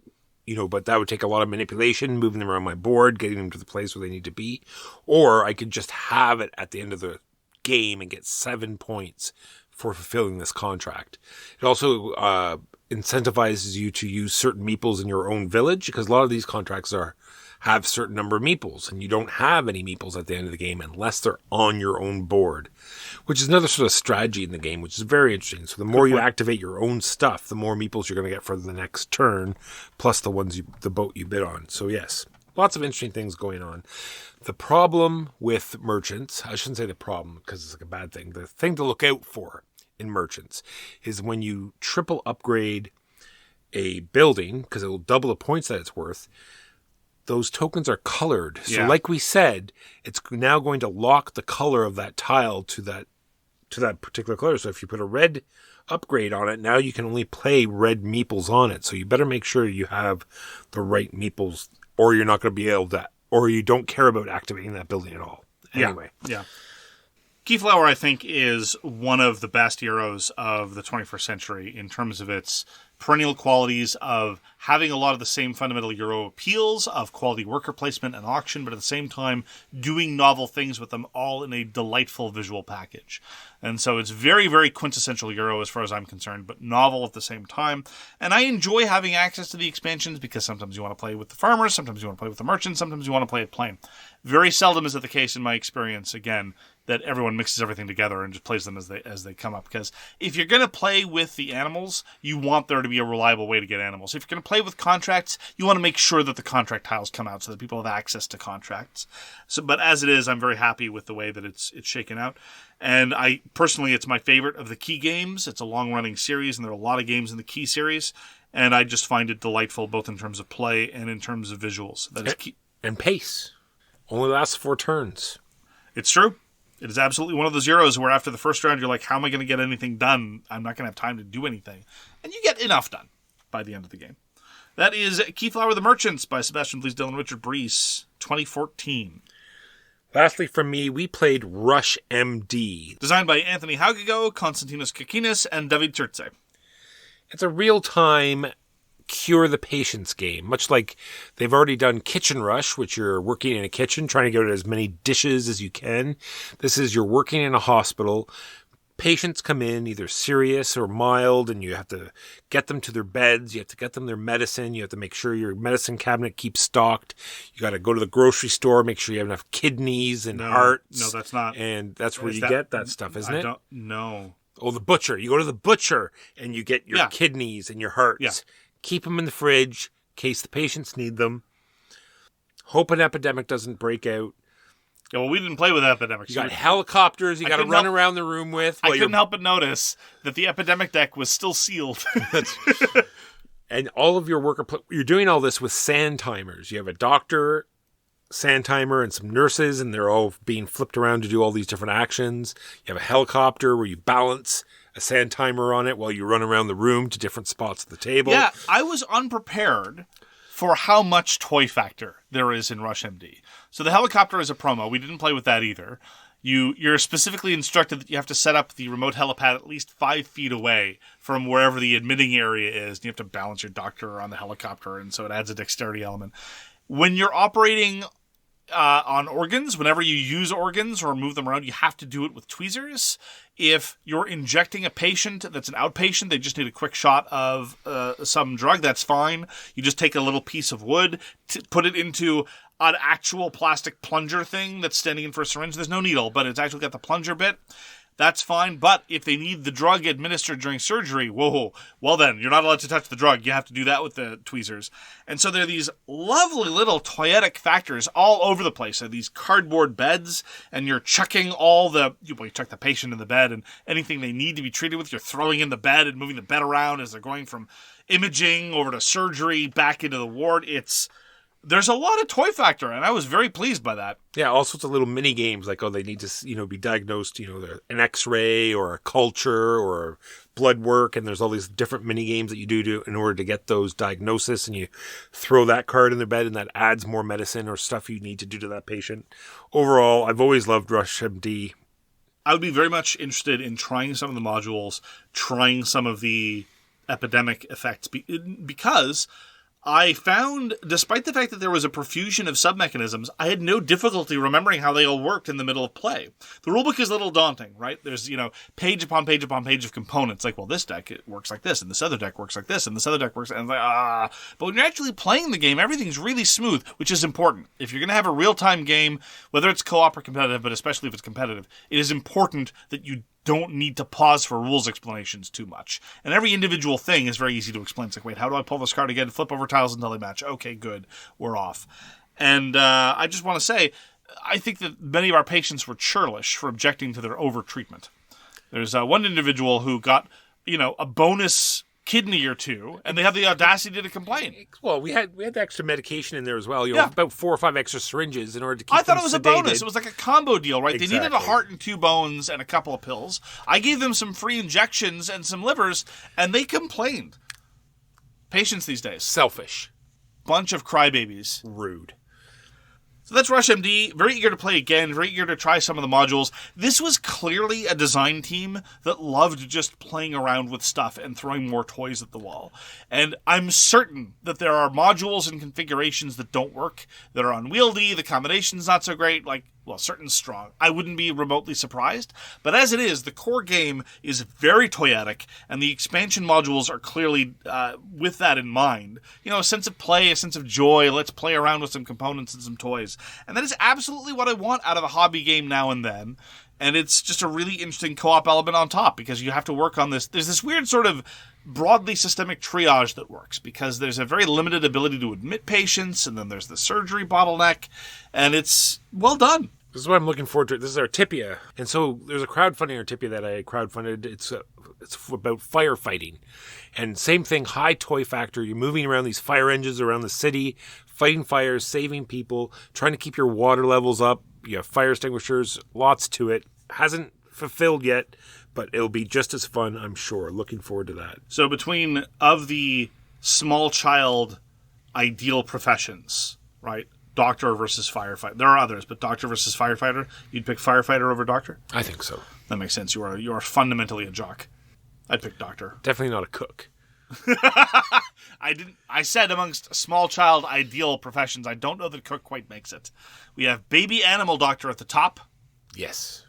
but that would take a lot of manipulation, moving them around my board, getting them to the place where they need to be. Or I could just have it at the end of the game and get 7 points for fulfilling this contract. It also incentivizes you to use certain meeples in your own village, because a lot of these contracts have certain number of meeples, and you don't have any meeples at the end of the game unless they're on your own board, which is another sort of strategy in the game, which is very interesting. So the more you activate your own stuff, the more meeples you're going to get for the next turn, plus the boat you bid on. So yes, lots of interesting things going on. The problem with merchants, I shouldn't say the problem because it's like a bad thing. The thing to look out for in merchants is when you triple upgrade a building, because it will double the points that it's worth, those tokens are colored. So like we said, it's now going to lock the color of that tile to that particular color. So if you put a red upgrade on it, now you can only play red meeples on it. So you better make sure you have the right meeples, or you're not going to be able to, or you don't care about activating that building at all. Anyway. Yeah. Keyflower, I think, is one of the best heroes of the 21st century in terms of its perennial qualities of having a lot of the same fundamental Euro appeals of quality worker placement and auction, but at the same time doing novel things with them all in a delightful visual package. And so it's very, very quintessential Euro as far as I'm concerned, but novel at the same time. And I enjoy having access to the expansions because sometimes you want to play with the farmers, sometimes you want to play with the merchants, sometimes you want to play it plain. Very seldom is it the case in my experience, again, that everyone mixes everything together and just plays them as they come up. Because if you're going to play with the animals, you want there to be a reliable way to get animals. If you're going to play with contracts, you want to make sure that the contract tiles come out so that people have access to contracts. But as it is, I'm very happy with the way that it's shaken out. And personally, it's my favorite of the Key games. It's a long-running series, and there are a lot of games in the Key series. And I just find it delightful, both in terms of play and in terms of visuals. That is key. And pace. Only lasts 4 turns. It's true. It is absolutely one of those Euros where after the first round, you're like, how am I going to get anything done? I'm not going to have time to do anything. And you get enough done by the end of the game. That is Keyflower the Merchants by Sebastian Blees, Dylan Richard Brees, 2014. Lastly, from me, we played Rush MD. Designed by Anthony Howgego, Konstantinos Kakinis, and Dávid Turczi. It's a real-time cure the patience game, much like they've already done Kitchen Rush, which you're working in a kitchen, trying to get as many dishes as you can. This is you're working in a hospital. Patients come in either serious or mild, and you have to get them to their beds. You have to get them their medicine. You have to make sure your medicine cabinet keeps stocked. You got to go to the grocery store, make sure you have enough kidneys and hearts. No, that's not. And that's where you get that stuff, isn't it? I don't know. Oh, the butcher. You go to the butcher, and you get your kidneys and your hearts. Yeah. Keep them in the fridge in case the patients need them. Hope an epidemic doesn't break out. Yeah, well, we didn't play with epidemics. You got helicopters you got to run around the room with. I couldn't help but notice that the epidemic deck was still sealed. And all of your you're doing all this with sand timers. You have a doctor, sand timer, and some nurses, and they're all being flipped around to do all these different actions. You have a helicopter where you balance a sand timer on it while you run around the room to different spots at the table. Yeah, I was unprepared for how much toy factor there is in Rush MD. So the helicopter is a promo. We didn't play with that either. You're specifically instructed that you have to set up the remote helipad at least 5 feet away from wherever the admitting area is. And you have to balance your doctor on the helicopter, and so it adds a dexterity element. When you're operating on organs, whenever you use organs or move them around, you have to do it with tweezers. If you're injecting a patient that's an outpatient, they just need a quick shot of some drug, that's fine. You just take a little piece of wood, put it into an actual plastic plunger thing that's standing in for a syringe. There's no needle, but it's actually got the plunger bit. That's fine, but if they need the drug administered during surgery, well then, you're not allowed to touch the drug. You have to do that with the tweezers. And so there are these lovely little toyetic factors all over the place. So these cardboard beds, and you're chucking you chuck the patient in the bed, and anything they need to be treated with, you're throwing in the bed and moving the bed around as they're going from imaging over to surgery, back into the ward. There's a lot of toy factor, and I was very pleased by that. Yeah, all sorts of little mini games like, they need to, be diagnosed, an X-ray or a culture or blood work, and there's all these different mini games that you do in order to get those diagnoses, and you throw that card in their bed, and that adds more medicine or stuff you need to do to that patient. Overall, I've always loved Rush MD. I would be very much interested in trying some of the modules, trying some of the epidemic effects, because I found, despite the fact that there was a profusion of sub-mechanisms, I had no difficulty remembering how they all worked in the middle of play. The rulebook is a little daunting, right? There's, page upon page upon page of components. Like, well, this deck, it works like this, and this other deck works like this, and this other deck works, and But when you're actually playing the game, everything's really smooth, which is important. If you're going to have a real-time game, whether it's co-op or competitive, but especially if it's competitive, it is important that you don't need to pause for rules explanations too much. And every individual thing is very easy to explain. It's like, wait, how do I pull this card again? Flip over tiles until they match. Okay, good. We're off. And I just want to say, I think that many of our patients were churlish for objecting to their over-treatment. There's one individual who got, a bonus kidney or two, and they have the audacity to complain. Well, we had the extra medication in there as well. About 4 or 5 extra syringes in order to keep I thought it was sedated. A bonus. It was like a combo deal, right? Exactly. They needed a heart and 2 bones and a couple of pills. I gave them some free injections and some livers, and they complained. Patients these days. Selfish. Bunch of crybabies. Rude. So that's Rush MD. Very eager to play again. Very eager to try some of the modules. This was clearly a design team that loved just playing around with stuff and throwing more toys at the wall. And I'm certain that there are modules and configurations that don't work, that are unwieldy, the combination's not so great, certain strong. I wouldn't be remotely surprised. But as it is, the core game is very toyetic, and the expansion modules are clearly with that in mind. A sense of play, a sense of joy. Let's play around with some components and some toys. And that is absolutely what I want out of a hobby game now and then. And it's just a really interesting co-op element on top, because you have to work on this. There's this weird sort of broadly systemic triage that works, because there's a very limited ability to admit patients, and then there's the surgery bottleneck, and it's well done. This is what I'm looking forward to. This is Artipia. And so there's a crowdfunding Artipia that I crowdfunded. It's about firefighting. And same thing, high toy factor. You're moving around these fire engines around the city, fighting fires, saving people, trying to keep your water levels up. You have fire extinguishers, lots to it. Hasn't fulfilled yet, but it'll be just as fun, I'm sure. Looking forward to that. So between of the small child ideal professions, right? Doctor versus firefighter. There are others, but doctor versus firefighter. You'd pick firefighter over doctor? I think so. That makes sense. You are fundamentally a jock. I'd pick doctor. Definitely not a cook. I said amongst small child ideal professions. I don't know that cook quite makes it. We have baby animal doctor at the top. Yes.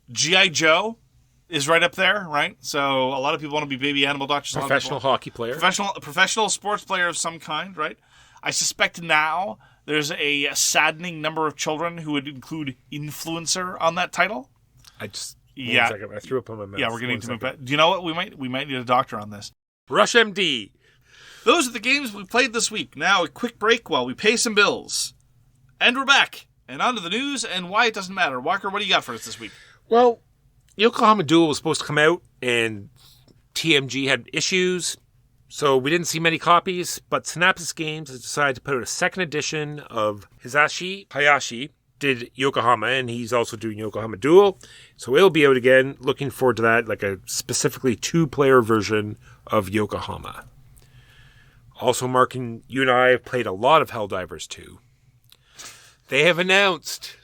G.I. Joe is right up there, right? So a lot of people want to be baby animal doctors. Professional hockey player. Professional sports player of some kind, right? I suspect now there's a saddening number of children who would include influencer on that title. One second. I threw up on my mouth. Yeah, we're getting to move back. Do you know what? We might need a doctor on this. Rush MD. Those are the games we played this week. Now a quick break while we pay some bills. And we're back. And on to the news and why it doesn't matter. Walker, what do you got for us this week? Well, Yokohama Duel was supposed to come out, and TMG had issues, so we didn't see many copies, but Synapsis Games has decided to put out a second edition of Hisashi Hayashi did Yokohama, and he's also doing Yokohama Duel, so it'll be out again. Looking forward to that, like a specifically 2-player version of Yokohama. Also marking, you and I have played a lot of Helldivers II. They have announced...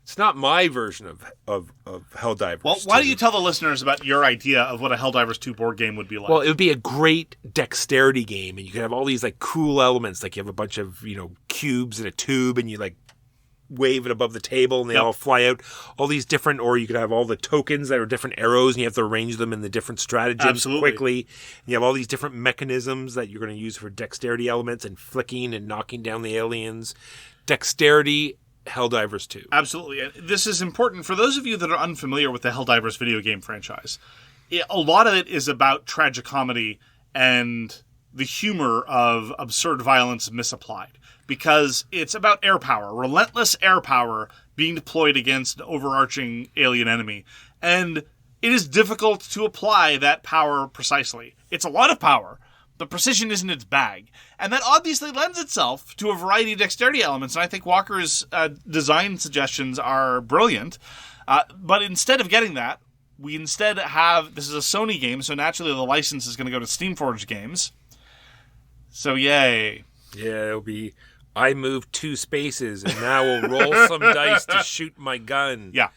It's not my version of Helldivers. Well, why don't you tell the listeners about your idea of what a Helldivers 2 board game would be like? Well, it would be a great dexterity game, and you could have all these cool elements, like you have a bunch of cubes in a tube, and you wave it above the table, and they all fly out. All these different, or you could have all the tokens that are different arrows, and you have to arrange them in the different stratagems quickly. And you have all these different mechanisms that you're going to use for dexterity elements and flicking and knocking down the aliens. Dexterity. Helldivers 2. Absolutely. This is important for those of you that are unfamiliar with the Helldivers video game franchise. A lot of it is about tragicomedy and the humor of absurd violence misapplied, because it's about air power, relentless air power being deployed against an overarching alien enemy. And it is difficult to apply that power precisely. It's a lot of power, but precision isn't its bag. And that obviously lends itself to a variety of dexterity elements. And I think Walker's design suggestions are brilliant. But instead of getting that, we instead have... This is a Sony game, so naturally the license is going to go to Steamforged Games. So yay. Yeah, it'll be... I moved 2 spaces, and now we'll roll some dice to shoot my gun. Yeah.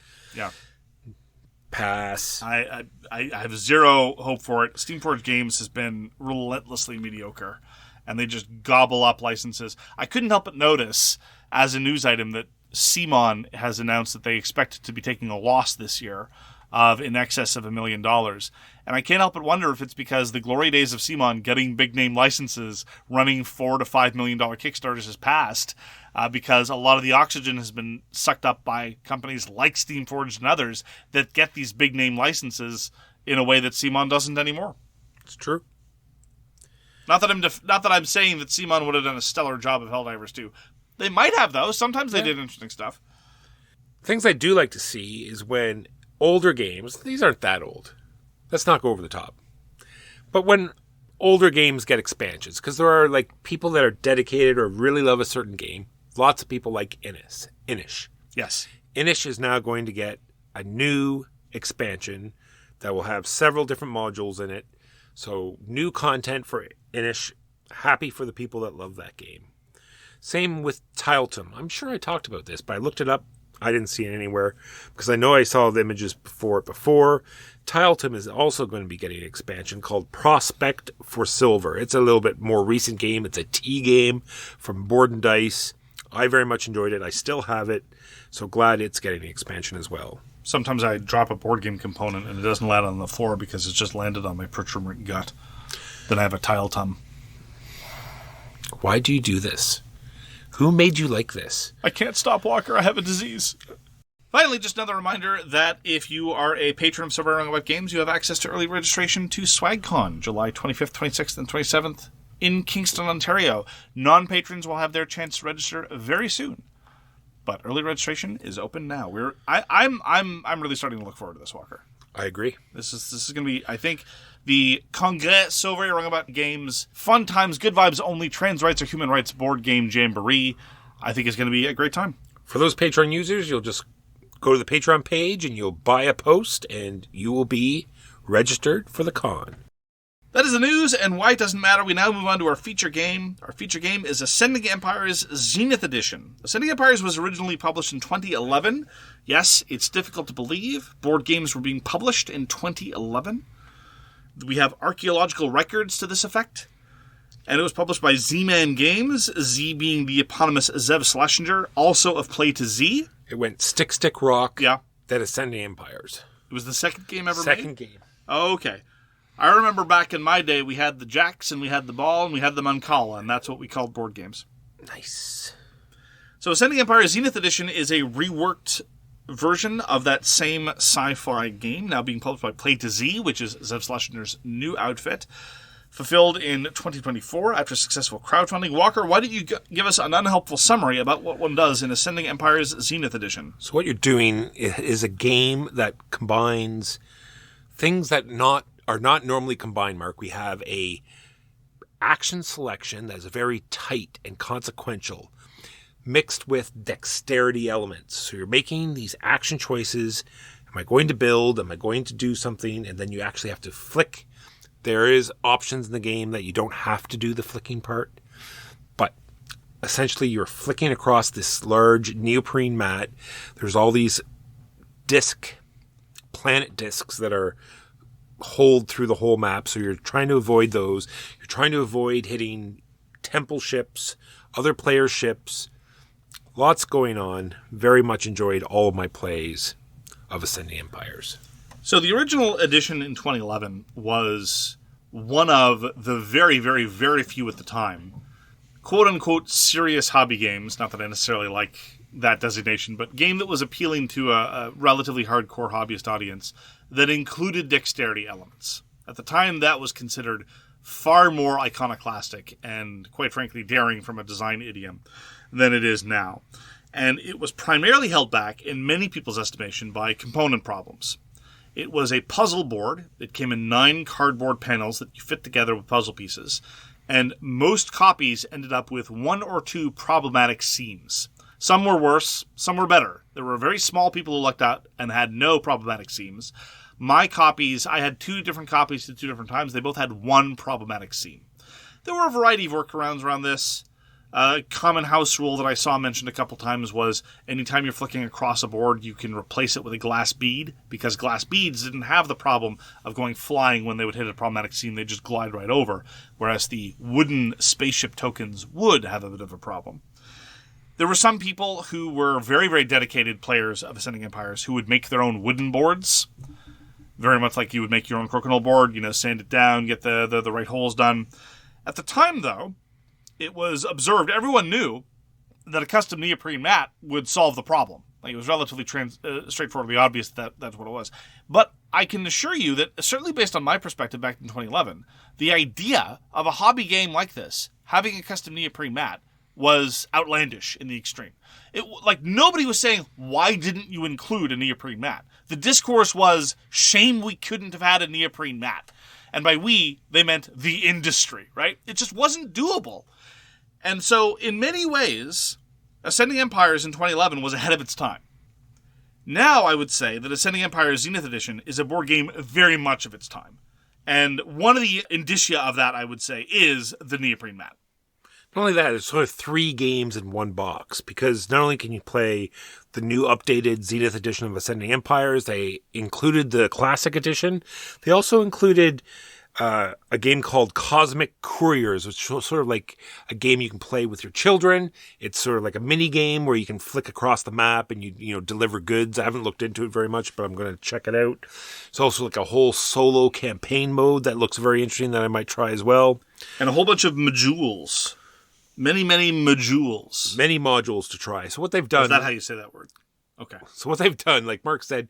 Pass. I have zero hope for it. Steamforged Games has been relentlessly mediocre, and they just gobble up licenses. I couldn't help but notice, as a news item, that CMON has announced that they expect to be taking a loss this year of in excess of $1 million. And I can't help but wonder if it's because the glory days of CMON getting big-name licenses, running $4 to $5 million Kickstarters has passed, because a lot of the oxygen has been sucked up by companies like Steamforged and others that get these big-name licenses in a way that CMON doesn't anymore. It's true. Not that I'm saying that CMON would have done a stellar job of Helldivers 2. They might have, though. Sometimes they did interesting stuff. Things I do like to see is when older games, these aren't that old. Let's not go over the top. But when older games get expansions, because there are people that are dedicated or really love a certain game. Lots of people like Inis. Yes. Inis is now going to get a new expansion that will have several different modules in it. So new content for Inis. Happy for the people that love that game. Same with Tiletum. I'm sure I talked about this, but I looked it up. I didn't see it anywhere because I know I saw the images before. Tiletum is also going to be getting an expansion called Prospect for Silver. It's a little bit more recent game. It's a T game from Board and Dice. I very much enjoyed it. I still have it. So glad it's getting an expansion as well. Sometimes I drop a board game component and it doesn't land on the floor because it's just landed on my protruding gut. Then I have a Tiletum. Why do you do this? Who made you like this? I can't stop, Walker. I have a disease. Finally, just another reminder that if you are a patron of Sober Wrong About Games, you have access to early registration to SwagCon, July 25th, 26th, and 27th in Kingston, Ontario. Non-patrons will have their chance to register very soon. But early registration is open now. I'm really starting to look forward to this, Walker. I agree. This is going to be, I think, the Congrès Sauvé Wrong About Games, fun times, good vibes only, trans rights or human rights board game jamboree. I think it's going to be a great time. For those Patreon users, you'll just go to the Patreon page and you'll buy a post and you will be registered for the con. That is the news, and why it doesn't matter. We now move on to our feature game. Our feature game is Ascending Empires Zenith Edition. Ascending Empires was originally published in 2011. Yes, it's difficult to believe. Board games were being published in 2011. We have archaeological records to this effect. And it was published by Z-Man Games, Z being the eponymous Zev Schlesinger, also of Play to Z. It went Stick, Rock, yeah. Then Ascending Empires. It was the second game ever made? Second game. Oh, okay. I remember back in my day, we had the jacks, and we had the ball, and we had the mancala, and that's what we called board games. Nice. So Ascending Empire Zenith Edition is a reworked version of that same sci-fi game, now being published by Play to Z, which is Zev Schlesinger's new outfit, fulfilled in 2024 after successful crowdfunding. Walker, why don't you give us an unhelpful summary about what one does in Ascending Empires Zenith Edition? So what you're doing is a game that combines things that are not normally combined, Mark. We have a action selection that is very tight and consequential, mixed with dexterity elements. So you're making these action choices. Am I going to build? Am I going to do something? And then you actually have to flick. There is options in the game that you don't have to do the flicking part. But essentially you're flicking across this large neoprene mat. There's all these planet discs that are hold through the whole map, so you're trying to avoid those. You're trying to avoid hitting temple ships, other players' ships. Lots going on. Very much enjoyed all of my plays of Ascending Empires. So the original edition in 2011 was one of the very, very, very few at the time, quote-unquote serious hobby games, not that I necessarily like that designation, but game that was appealing to a relatively hardcore hobbyist audience that included dexterity elements. At the time, that was considered far more iconoclastic and, quite frankly, daring from a design idiom than it is now. And it was primarily held back, in many people's estimation, by component problems. It was a puzzle board. It came in 9 cardboard panels that you fit together with puzzle pieces, and most copies ended up with 1 or 2 problematic seams. Some were worse, some were better. There were very small people who lucked out and had no problematic seams. My copies, I had 2 different copies at 2 different times. They both had 1 problematic seam. There were a variety of workarounds around this. A common house rule that I saw mentioned a couple times was anytime you're flicking across a board, you can replace it with a glass bead, because glass beads didn't have the problem of going flying when they would hit a problematic seam. They just glide right over, whereas the wooden spaceship tokens would have a bit of a problem. There were some people who were very, very dedicated players of Ascending Empires who would make their own wooden boards, very much like you would make your own crokinole board, sand it down, get the right holes done. At the time, though, it was observed, everyone knew that a custom neoprene mat would solve the problem. Like, it was relatively straightforwardly obvious that's what it was. But I can assure you that, certainly based on my perspective back in 2011, the idea of a hobby game like this, having a custom neoprene mat, was outlandish in the extreme. Nobody was saying, why didn't you include a neoprene mat? The discourse was, shame we couldn't have had a neoprene mat. And by we, they meant the industry, right? It just wasn't doable. And so, in many ways, Ascending Empires in 2011 was ahead of its time. Now, I would say that Ascending Empires Zenith Edition is a board game very much of its time. And one of the indicia of that, I would say, is the neoprene mat. Not only that, it's sort of 3 games in one box, because not only can you play the new updated Zenith edition of Ascending Empires, they included the Classic edition. They also included a game called Cosmic Couriers, which is sort of like a game you can play with your children. It's sort of like a mini game where you can flick across the map and you deliver goods. I haven't looked into it very much, but I'm going to check it out. It's also like a whole solo campaign mode that looks very interesting that I might try as well. And a whole bunch of modules. Many modules. Many modules to try. So what they've done... Is that how you say that word? Okay. So what they've done, like Mark said,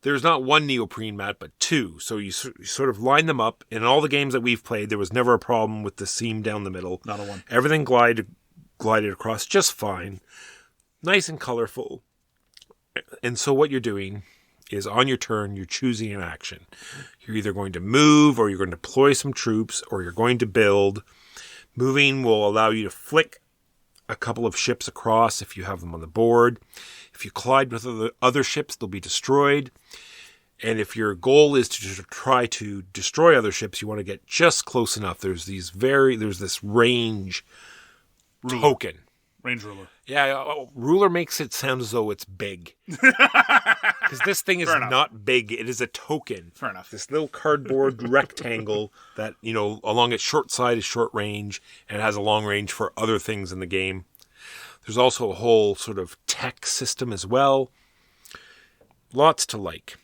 there's not one neoprene mat, but 2. So you sort of line them up. In all the games that we've played, there was never a problem with the seam down the middle. Not a one. Everything glided across just fine. Nice and colorful. And so what you're doing is on your turn, you're choosing an action. You're either going to move, or you're going to deploy some troops, or you're going to build. Moving will allow you to flick a couple of ships across if you have them on the board. If you collide with other ships, they'll be destroyed. And if your goal is to try to destroy other ships, you want to get just close enough. There's this range ruler. Token. Range ruler. Yeah, ruler makes it sound as though it's big. Because this thing is not big. It is a token. Fair enough. This little cardboard rectangle that, along its short side is short range, and it has a long range for other things in the game. There's also a whole sort of tech system as well. Lots to like.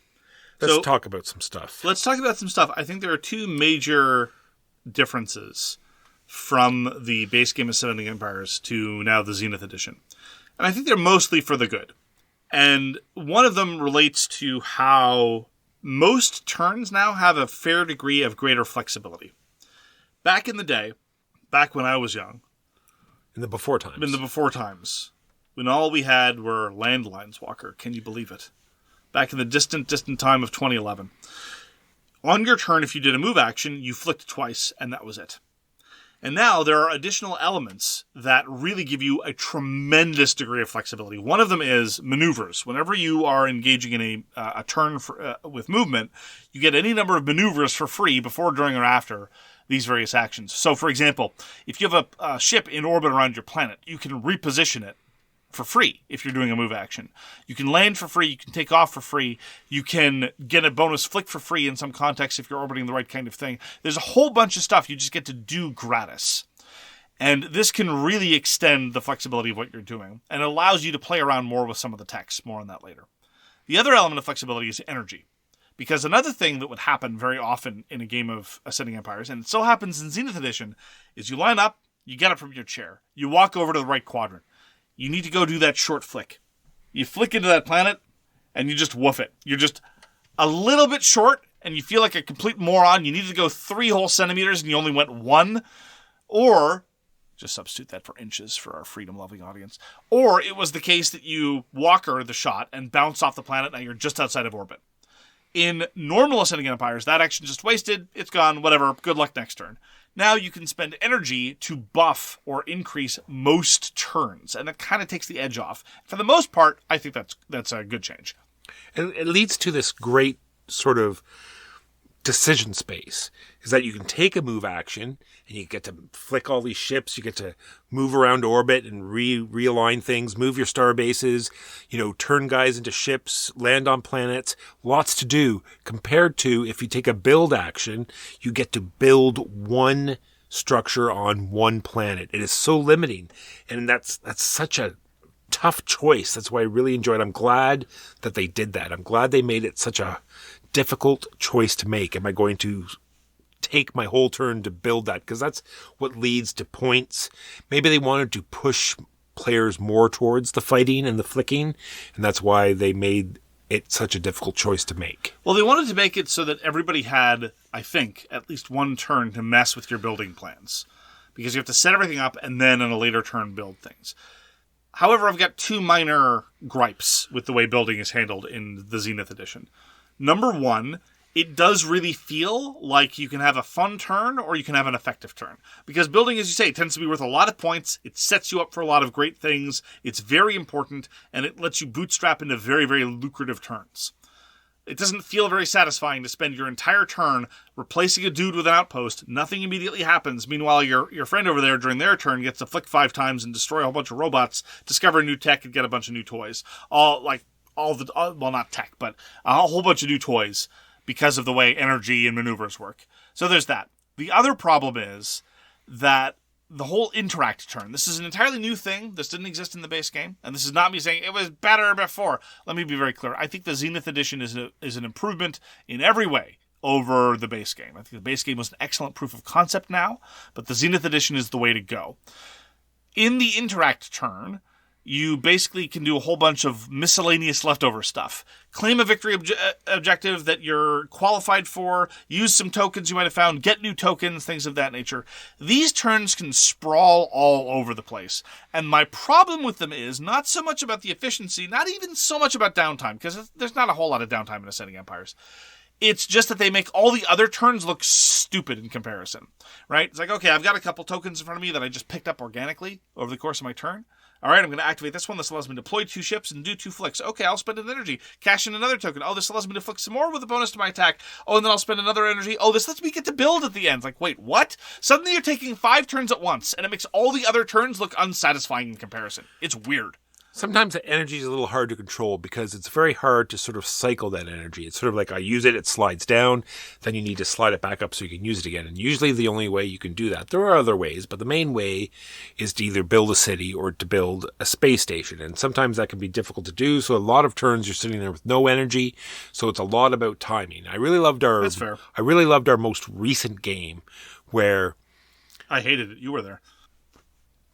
Let's talk about some stuff. Let's talk about some stuff. I think there are 2 major differences from the base game of Ascending Empires to now the Zenith edition. And I think they're mostly for the good. And one of them relates to how most turns now have a fair degree of greater flexibility. Back in the day, back when I was young, In the before times, when all we had were landlines, Walker. Can you believe it? Back in the distant time of 2011. On your turn, if you did a move action, you flicked twice, and that was it. And now there are additional elements that really give you a tremendous degree of flexibility. One of them is maneuvers. Whenever you are engaging in a turn with movement, you get any number of maneuvers for free before, during, or after these various actions. So, for example, if you have a ship in orbit around your planet, you can reposition it for free if you're doing a move action. You can land for free, you can take off for free, you can get a bonus flick for free in some contexts if you're orbiting the right kind of thing. There's a whole bunch of stuff you just get to do gratis. And this can really extend the flexibility of what you're doing, and it allows you to play around more with some of the text. More on that later. The other element of flexibility is energy. Because another thing that would happen very often in a game of Ascending Empires, and it still happens in Zenith Edition, is you line up, you get up from your chair, you walk over to the right quadrant. You need to go do that short flick. You flick into that planet, and you just woof it. You're just a little bit short, and you feel like a complete moron. You needed to go 3 whole centimeters, and you only went 1. Or, just substitute that for inches for our freedom-loving audience. Or it was the case that you walker the shot and bounce off the planet, now you're just outside of orbit. In normal Ascending Empires, that action just wasted. It's gone. Whatever. Good luck next turn. Now you can spend energy to buff or increase most turns, and that kind of takes the edge off. For the most part, I think that's a good change. And it leads to this great sort of decision space, is that you can take a move action, and you get to flick all these ships, you get to move around orbit and realign things, move your star bases, turn guys into ships, land on planets, lots to do, compared to if you take a build action, you get to build one structure on one planet. It is so limiting, and that's such a tough choice. That's why I really enjoyed it. I'm glad that they did that. I'm glad they made it such a difficult choice to make. Am I going to take my whole turn to build that? Because that's what leads to points. Maybe they wanted to push players more towards the fighting and the flicking, and that's why they made it such a difficult choice to make. Well, they wanted to make it so that everybody had, I think, at least one turn to mess with your building plans. Because you have to set everything up and then on a later turn build things. However, I've got 2 minor gripes with the way building is handled in the Zenith Edition. Number 1, it does really feel like you can have a fun turn or you can have an effective turn. Because building, as you say, tends to be worth a lot of points. It sets you up for a lot of great things. It's very important, and it lets you bootstrap into very, very lucrative turns. It doesn't feel very satisfying to spend your entire turn replacing a dude with an outpost. Nothing immediately happens. Meanwhile, your friend over there during their turn gets to flick 5 times and destroy a whole bunch of robots, discover new tech, and get a bunch of new toys. Well, not tech, but a whole bunch of new toys because of the way energy and maneuvers work. So there's that. The other problem is that the whole interact turn. This is an entirely new thing. This didn't exist in the base game. And this is not me saying it was better before. Let me be very clear. I think the Zenith edition is an improvement in every way over the base game. I think the base game was an excellent proof of concept now, but the Zenith edition is the way to go. In the interact turn, you basically can do a whole bunch of miscellaneous leftover stuff. Claim a victory objective that you're qualified for, use some tokens you might have found, get new tokens, things of that nature. These turns can sprawl all over the place. And my problem with them is not so much about the efficiency, not even so much about downtime, because there's not a whole lot of downtime in Ascending Empires. It's just that they make all the other turns look stupid in comparison, right? It's like, okay, I've got a couple tokens in front of me that I just picked up organically over the course of my turn. All right, I'm going to activate this one. This allows me to deploy 2 ships and do 2 flicks. Okay, I'll spend an energy. Cash in another token. Oh, this allows me to flick some more with a bonus to my attack. Oh, and then I'll spend another energy. Oh, this lets me get to build at the end. It's like, wait, what? Suddenly you're taking 5 turns at once, and it makes all the other turns look unsatisfying in comparison. It's weird. Sometimes the energy is a little hard to control because it's very hard to sort of cycle that energy. It's sort of like I use it, it slides down, then you need to slide it back up so you can use it again. And usually the only way you can do that, there are other ways, but the main way is to either build a city or to build a space station. And sometimes that can be difficult to do. So a lot of turns you're sitting there with no energy. So it's a lot about timing. That's fair. I really loved our most recent game where I hated it. You were there.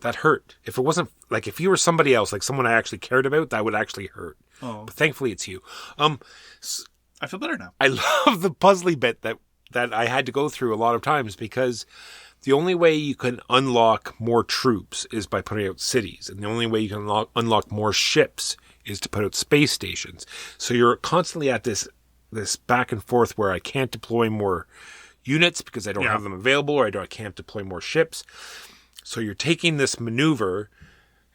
That hurt. If it wasn't, like, if you were somebody else, like someone I actually cared about, that would actually hurt. Oh. But thankfully it's you. I feel better now. I love the puzzly bit that I had to go through a lot of times because the only way you can unlock more troops is by putting out cities. And the only way you can unlock more ships is to put out space stations. So you're constantly at this back and forth where I can't deploy more units because I don't have them available, or I can't deploy more ships. So you're taking this maneuver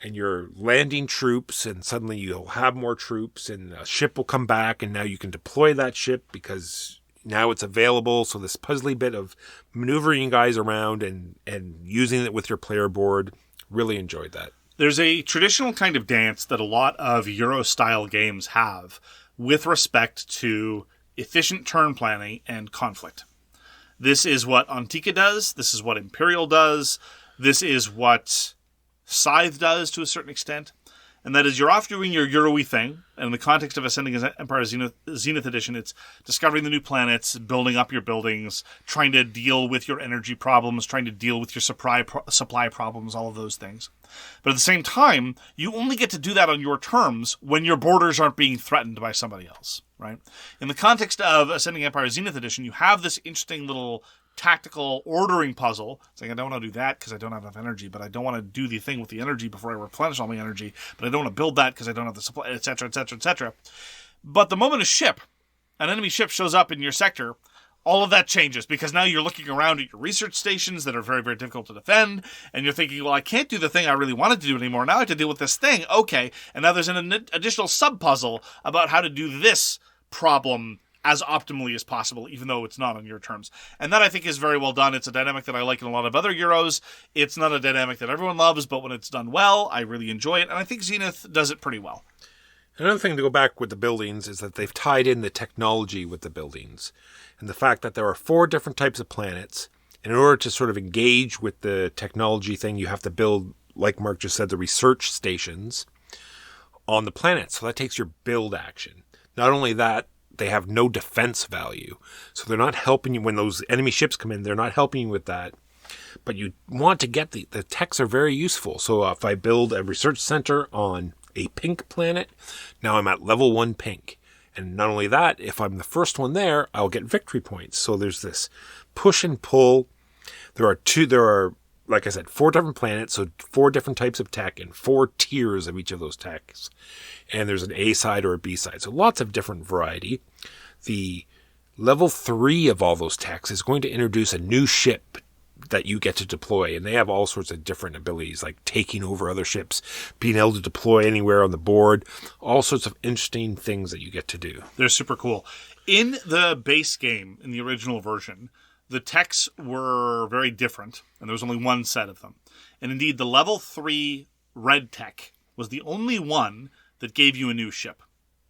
and you're landing troops, and suddenly you'll have more troops and a ship will come back, and now you can deploy that ship because now it's available. So this puzzly bit of maneuvering guys around and using it with your player board, really enjoyed that. There's a traditional kind of dance that a lot of Euro-style games have with respect to efficient turn planning and conflict. This is what Antica does. This is what Imperial does. This is what Scythe does to a certain extent. And that is, you're off doing your Euro-y thing. And in the context of Ascending Empire Zenith Edition, it's discovering the new planets, building up your buildings, trying to deal with your energy problems, trying to deal with your supply problems, all of those things. But at the same time, you only get to do that on your terms when your borders aren't being threatened by somebody else, right? In the context of Ascending Empire Zenith Edition, you have this interesting little tactical ordering puzzle. It's like, I don't want to do that because I don't have enough energy, but I don't want to do the thing with the energy before I replenish all my energy, but I don't want to build that because I don't have the supply, etc., etc., etc. But the moment an enemy ship shows up in your sector, all of that changes because now you're looking around at your research stations that are very, very difficult to defend, and you're thinking, well, I can't do the thing I really wanted to do anymore. Now I have to deal with this thing. Okay, and now there's an additional sub-puzzle about how to do this problem as optimally as possible, even though it's not on your terms. And that, I think, is very well done. It's a dynamic that I like in a lot of other Euros. It's not a dynamic that everyone loves, but when it's done well, I really enjoy it, and I think Zenith does it pretty well. Another thing to go back with the buildings is that they've tied in the technology with the buildings, and the fact that there are 4 different types of planets. In order to sort of engage with the technology thing, you have to build, like Mark just said, the research stations on the planet. So that takes your build action. Not only that, they have no defense value. So they're not helping you when those enemy ships come in. They're not helping you with that. But you want to get the techs are very useful. So if I build a research center on a pink planet, now I'm at level 1 pink. And not only that, if I'm the first one there, I'll get victory points. So there's this push and pull. There are, like I said, 4 different planets, so 4 different types of tech and 4 tiers of each of those techs. And there's an A side or a B side. So lots of different variety. The level 3 of all those techs is going to introduce a new ship that you get to deploy, and they have all sorts of different abilities, like taking over other ships, being able to deploy anywhere on the board, all sorts of interesting things that you get to do. They're super cool. In the base game, in the original version, the techs were very different, and there was only one set of them. And indeed, the level 3 red tech was the only one that gave you a new ship.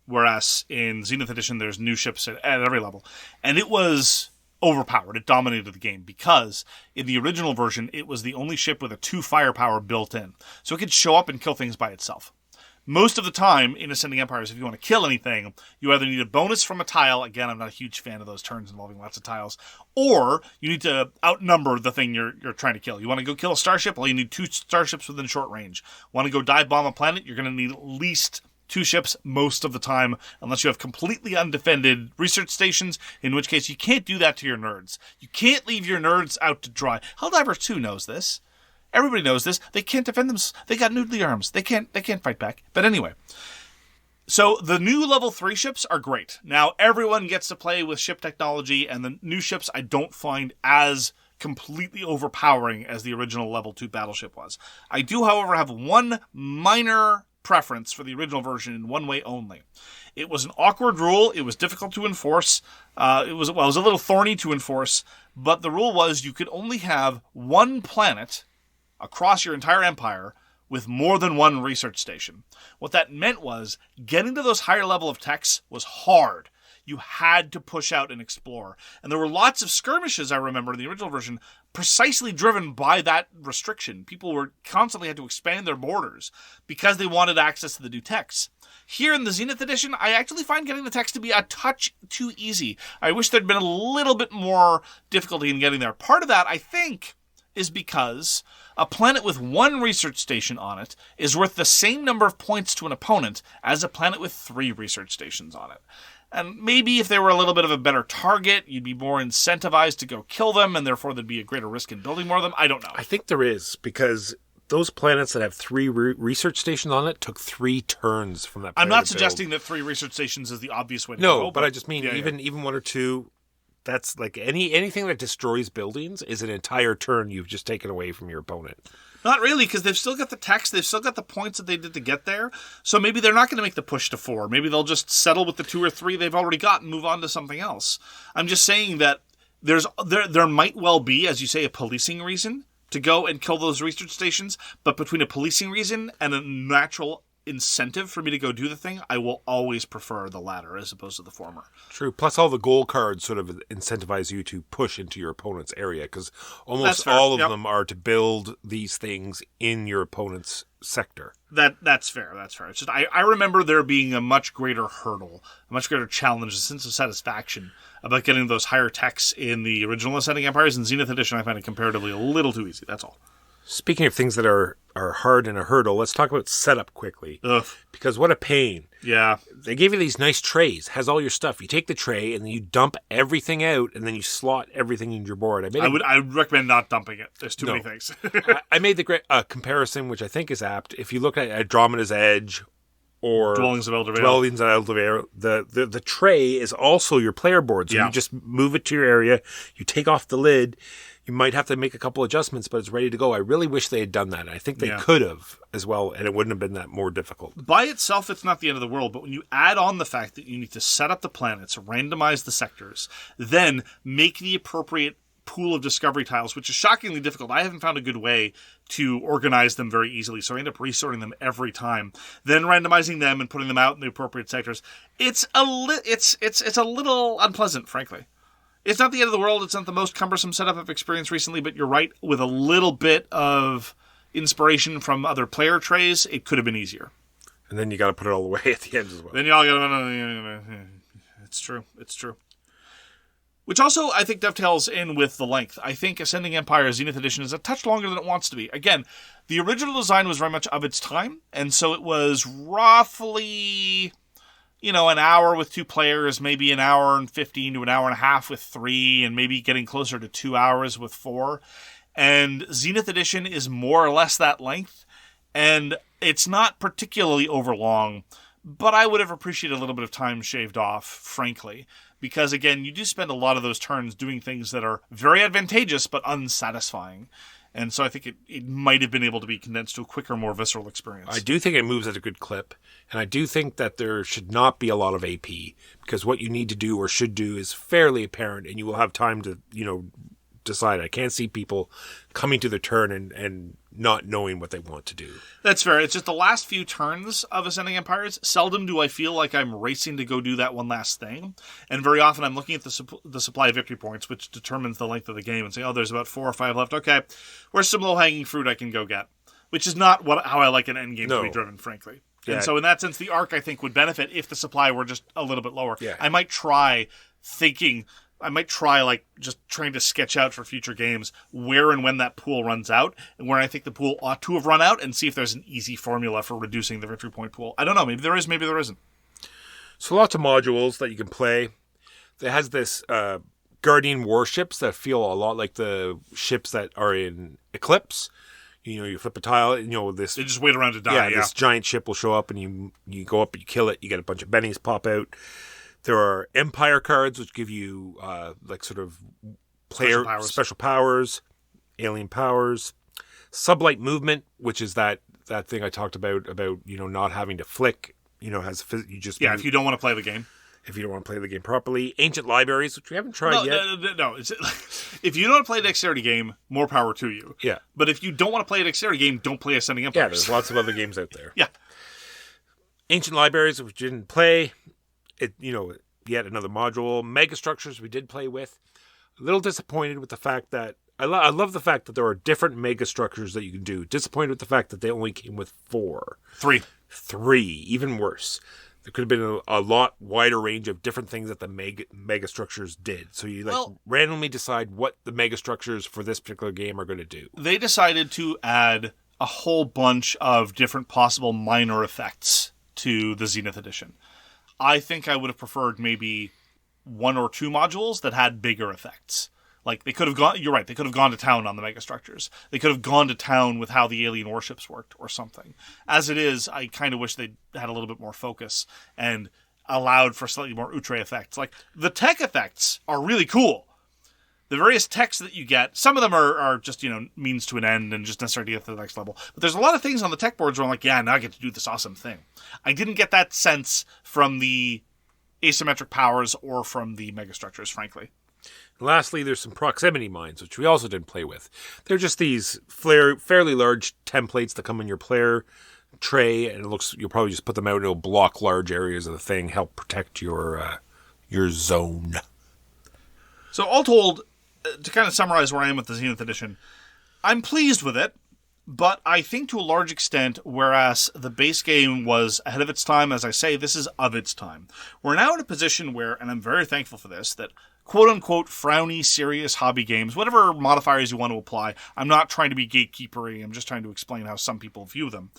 Whereas in Zenith Edition, there's new ships at every level. And it was overpowered. It dominated the game because in the original version, it was the only ship with a 2 firepower built in. So it could show up and kill things by itself. Most of the time in Ascending Empires, if you want to kill anything, you either need a bonus from a tile. Again, I'm not a huge fan of those turns involving lots of tiles. Or you need to outnumber the thing you're trying to kill. You want to go kill a starship? Well, you need 2 starships within short range. Want to go dive bomb a planet? You're going to need at least 2 ships most of the time, unless you have completely undefended research stations, in which case you can't do that to your nerds. You can't leave your nerds out to dry. Helldivers II knows this. Everybody knows this. They can't defend them. They got nuclear arms. They can't fight back. But anyway, so the new level 3 ships are great. Now everyone gets to play with ship technology, and the new ships I don't find as completely overpowering as the original level 2 battleship was. I do, however, have one minor preference for the original version in one way only. It was an awkward rule. It was difficult to enforce. It was a little thorny to enforce, but the rule was you could only have one planet across your entire empire with more than one research station. What that meant was getting to those higher level of techs was hard. You had to push out and explore. And there were lots of skirmishes, I remember, in the original version, precisely driven by that restriction. People were constantly had to expand their borders because they wanted access to the new techs. Here in the Zenith Edition, I actually find getting the techs to be a touch too easy. I wish there'd been a little bit more difficulty in getting there. Part of that, I think, is because a planet with one research station on it is worth the same number of points to an opponent as a planet with 3 research stations on it. And maybe if they were a little bit of a better target, you'd be more incentivized to go kill them, and therefore there'd be a greater risk in building more of them. I don't know. I think there is, because those planets that have 3 research stations on it took 3 turns from that planet. I'm not suggesting that 3 research stations is the obvious way to go. No, but I just mean even 1 or 2. That's like anything that destroys buildings is an entire turn you've just taken away from your opponent. Not really, because they've still got the text, they've still got the points that they did to get there. So maybe they're not going to make the push to 4. Maybe they'll just settle with the 2 or 3 they've already got and move on to something else. I'm just saying that there might well be, as you say, a policing reason to go and kill those research stations, but between a policing reason and a natural incentive for me to go do the thing, I will always prefer the latter as opposed to the former. True. Plus all the goal cards sort of incentivize you to push into your opponent's area, because almost all of them are to build these things in your opponent's sector. That's fair. It's just I remember there being a much greater hurdle, a much greater challenge, a sense of satisfaction about getting those higher techs in the original Ascending Empires. In Zenith Edition, I find it comparatively a little too easy. That's all. Speaking of things that are hard and a hurdle, let's talk about setup quickly. Ugh. Because what a pain. Yeah. They gave you these nice trays, has all your stuff. You take the tray and then you dump everything out and then you slot everything in your board. I would recommend not dumping it. There's too many things. I made the great comparison, which I think is apt. If you look at Andromeda's Edge or Dwellings of Elder, the tray is also your player board. So you just move it to your area, you take off the lid. You might have to make a couple adjustments, but it's ready to go. I really wish they had done that. I think they could have as well, and it wouldn't have been that more difficult. By itself, it's not the end of the world, but when you add on the fact that you need to set up the planets, randomize the sectors, then make the appropriate pool of discovery tiles, which is shockingly difficult. I haven't found a good way to organize them very easily, so I end up resorting them every time. Then randomizing them and putting them out in the appropriate sectors. It's a little unpleasant, frankly. It's not the end of the world. It's not the most cumbersome setup I've experienced recently, but you're right. With a little bit of inspiration from other player trays, it could have been easier. And then you got to put it all away at the end as well. Then you all got to... It's true. Which also, I think, dovetails in with the length. I think Ascending Empire Zenith Edition is a touch longer than it wants to be. Again, the original design was very much of its time, and so it was roughly... an hour with 2 players, maybe an hour and 15 to an hour and a half with 3, and maybe getting closer to 2 hours with 4. And Zenith Edition is more or less that length, and it's not particularly overlong, but I would have appreciated a little bit of time shaved off, frankly. Because, again, you do spend a lot of those turns doing things that are very advantageous but unsatisfying. And so I think it might have been able to be condensed to a quicker, more visceral experience. I do think it moves at a good clip, and I do think that there should not be a lot of AP, because what you need to do or should do is fairly apparent, and you will have time to, decide. I can't see people coming to their turn and not knowing what they want to do. That's fair. It's just the last few turns of Ascending Empires, seldom do I feel like I'm racing to go do that one last thing. And very often I'm looking at the supply of victory points, which determines the length of the game, and saying, there's about 4 or 5 left. Okay, where's some low-hanging fruit I can go get? Which is not how I like an endgame to be driven, frankly. Yeah. And so in that sense, the arc, I think, would benefit if the supply were just a little bit lower. Yeah. I might try just trying to sketch out for future games where and when that pool runs out, and where I think the pool ought to have run out, and see if there's an easy formula for reducing the victory point pool. I don't know. Maybe there is, maybe there isn't. So lots of modules that you can play. It has this Guardian warships that feel a lot like the ships that are in Eclipse. You flip a tile, this... They just wait around to die, yeah. This giant ship will show up, and you go up and you kill it. You get a bunch of bennies pop out. There are Empire cards, which give you, player special powers, alien powers. Sublight movement, which is that thing I talked about, not having to flick, if you don't want to play the game. If you don't want to play the game properly. Ancient libraries, which we haven't tried yet. No. If you don't want to play a dexterity game, more power to you. Yeah. But if you don't want to play a dexterity game, don't play Ascending Empires. Yeah, there's lots of other games out there. Yeah. Ancient libraries, which we didn't play. Yet another module. Mega structures we did play with. A little disappointed with the fact that I love the fact that there are different mega structures that you can do. Disappointed with the fact that they only came with 4. 3, even worse. There could have been a lot wider range of different things that the mega structures did. So you randomly decide what the mega structures for this particular game are going to do. They decided to add a whole bunch of different possible minor effects to the Zenith edition. I think I would have preferred maybe 1 or 2 modules that had bigger effects. Like, they could have gone, you're right, they could have gone to town on the megastructures. They could have gone to town with how the alien warships worked or something. As it is, I kind of wish they had a little bit more focus and allowed for slightly more outre effects. Like, the tech effects are really cool. The various techs that you get, some of them are just, means to an end and just necessary to get to the next level. But there's a lot of things on the tech boards where I'm like, yeah, now I get to do this awesome thing. I didn't get that sense from the asymmetric powers or from the megastructures, frankly. Lastly, there's some proximity mines, which we also didn't play with. They're just these fairly large templates that come in your player tray, and you'll probably just put them out and it'll block large areas of the thing, help protect your zone. So all told, to kind of summarize where I am with the Zenith edition, I'm pleased with it, but I think to a large extent, whereas the base game was ahead of its time, as I say, this is of its time. We're now in a position where, and I'm very thankful for this, that quote-unquote frowny, serious hobby games, whatever modifiers you want to apply, I'm not trying to be gatekeepery, I'm just trying to explain how some people view them,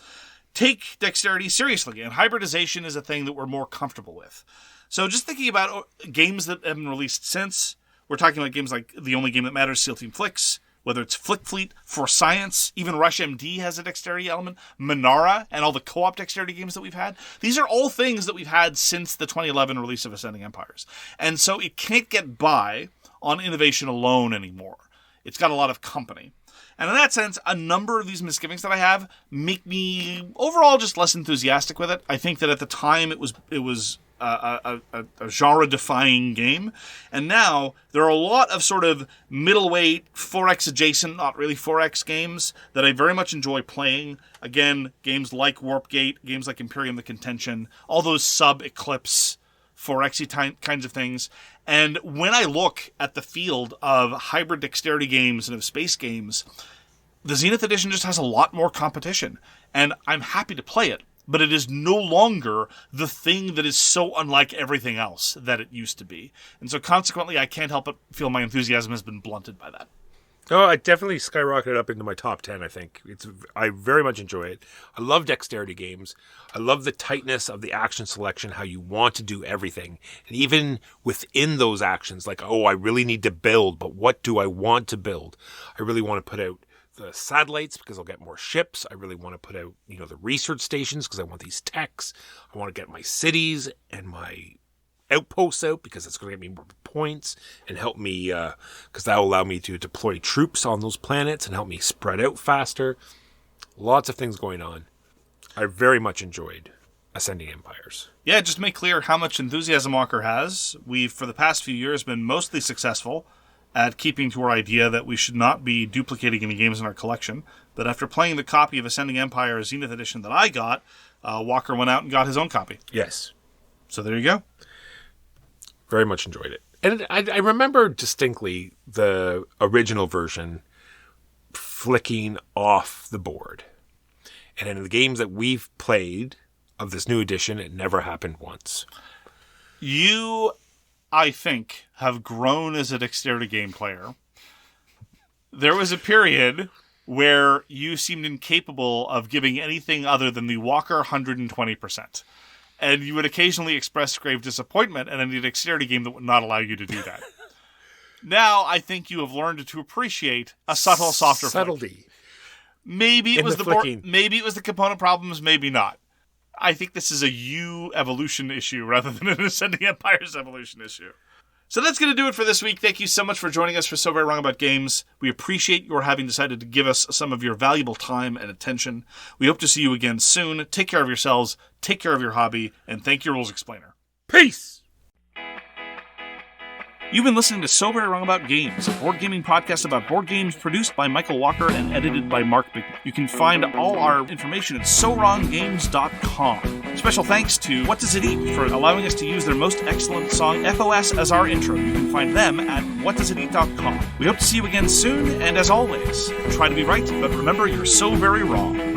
take dexterity seriously, and hybridization is a thing that we're more comfortable with. So just thinking about games that have been released since, we're talking about games like The Only Game That Matters, Seal Team Flicks, whether it's Flick Fleet, For Science, even Rush MD has a dexterity element, Minara, and all the co-op dexterity games that we've had. These are all things that we've had since the 2011 release of Ascending Empires. And so it can't get by on innovation alone anymore. It's got a lot of company. And in that sense, a number of these misgivings that I have make me overall just less enthusiastic with it. I think that at the time it was a genre-defying game. And now there are a lot of sort of middleweight, 4X adjacent, not really 4X games that I very much enjoy playing. Again, games like Warpgate, games like Imperium the Contention, all those sub-Eclipse 4X kinds of things. And when I look at the field of hybrid dexterity games and of space games, the Zenith edition just has a lot more competition. And I'm happy to play it. But it is no longer the thing that is so unlike everything else that it used to be. And so consequently, I can't help but feel my enthusiasm has been blunted by that. Oh, I definitely skyrocketed up into my top 10, I think. I very much enjoy it. I love dexterity games. I love the tightness of the action selection, how you want to do everything. And even within those actions, like, I really need to build, but what do I want to build? I really want to put out satellites because I'll get more ships. I really want to put out, the research stations because I want these techs. I want to get my cities and my outposts out because it's going to get me more points and help me, because that will allow me to deploy troops on those planets and help me spread out faster. Lots of things going on. I very much enjoyed Ascending Empires. Yeah, just to make clear how much enthusiasm Walker has, we've, for the past few years, been mostly successful at keeping to our idea that we should not be duplicating any games in our collection. But after playing the copy of Ascending Empire Zenith Edition that I got, Walker went out and got his own copy. Yes. So there you go. Very much enjoyed it. And I remember distinctly the original version flicking off the board. And in the games that we've played of this new edition, it never happened once. You, I think, have grown as a dexterity game player. There was a period where you seemed incapable of giving anything other than the Walker 120%. And you would occasionally express grave disappointment in any dexterity game that would not allow you to do that. Now, I think you have learned to appreciate a subtle, softer subtlety. Flick. Maybe it was maybe it was the component problems, maybe not. I think this is a you evolution issue rather than an Ascending Empires evolution issue. So that's going to do it for this week. Thank you so much for joining us for So Very Wrong About Games. We appreciate your having decided to give us some of your valuable time and attention. We hope to see you again soon. Take care of yourselves, take care of your hobby, and thank your rules explainer. Peace! You've been listening to So Very Wrong About Games, a board gaming podcast about board games produced by Michael Walker and edited by Mark Bigman. You can find all our information at SoWrongGames.com. Special thanks to What Does It Eat for allowing us to use their most excellent song, FOS, as our intro. You can find them at WhatDoesItEat.com. We hope to see you again soon, and as always, try to be right, but remember, you're so very wrong.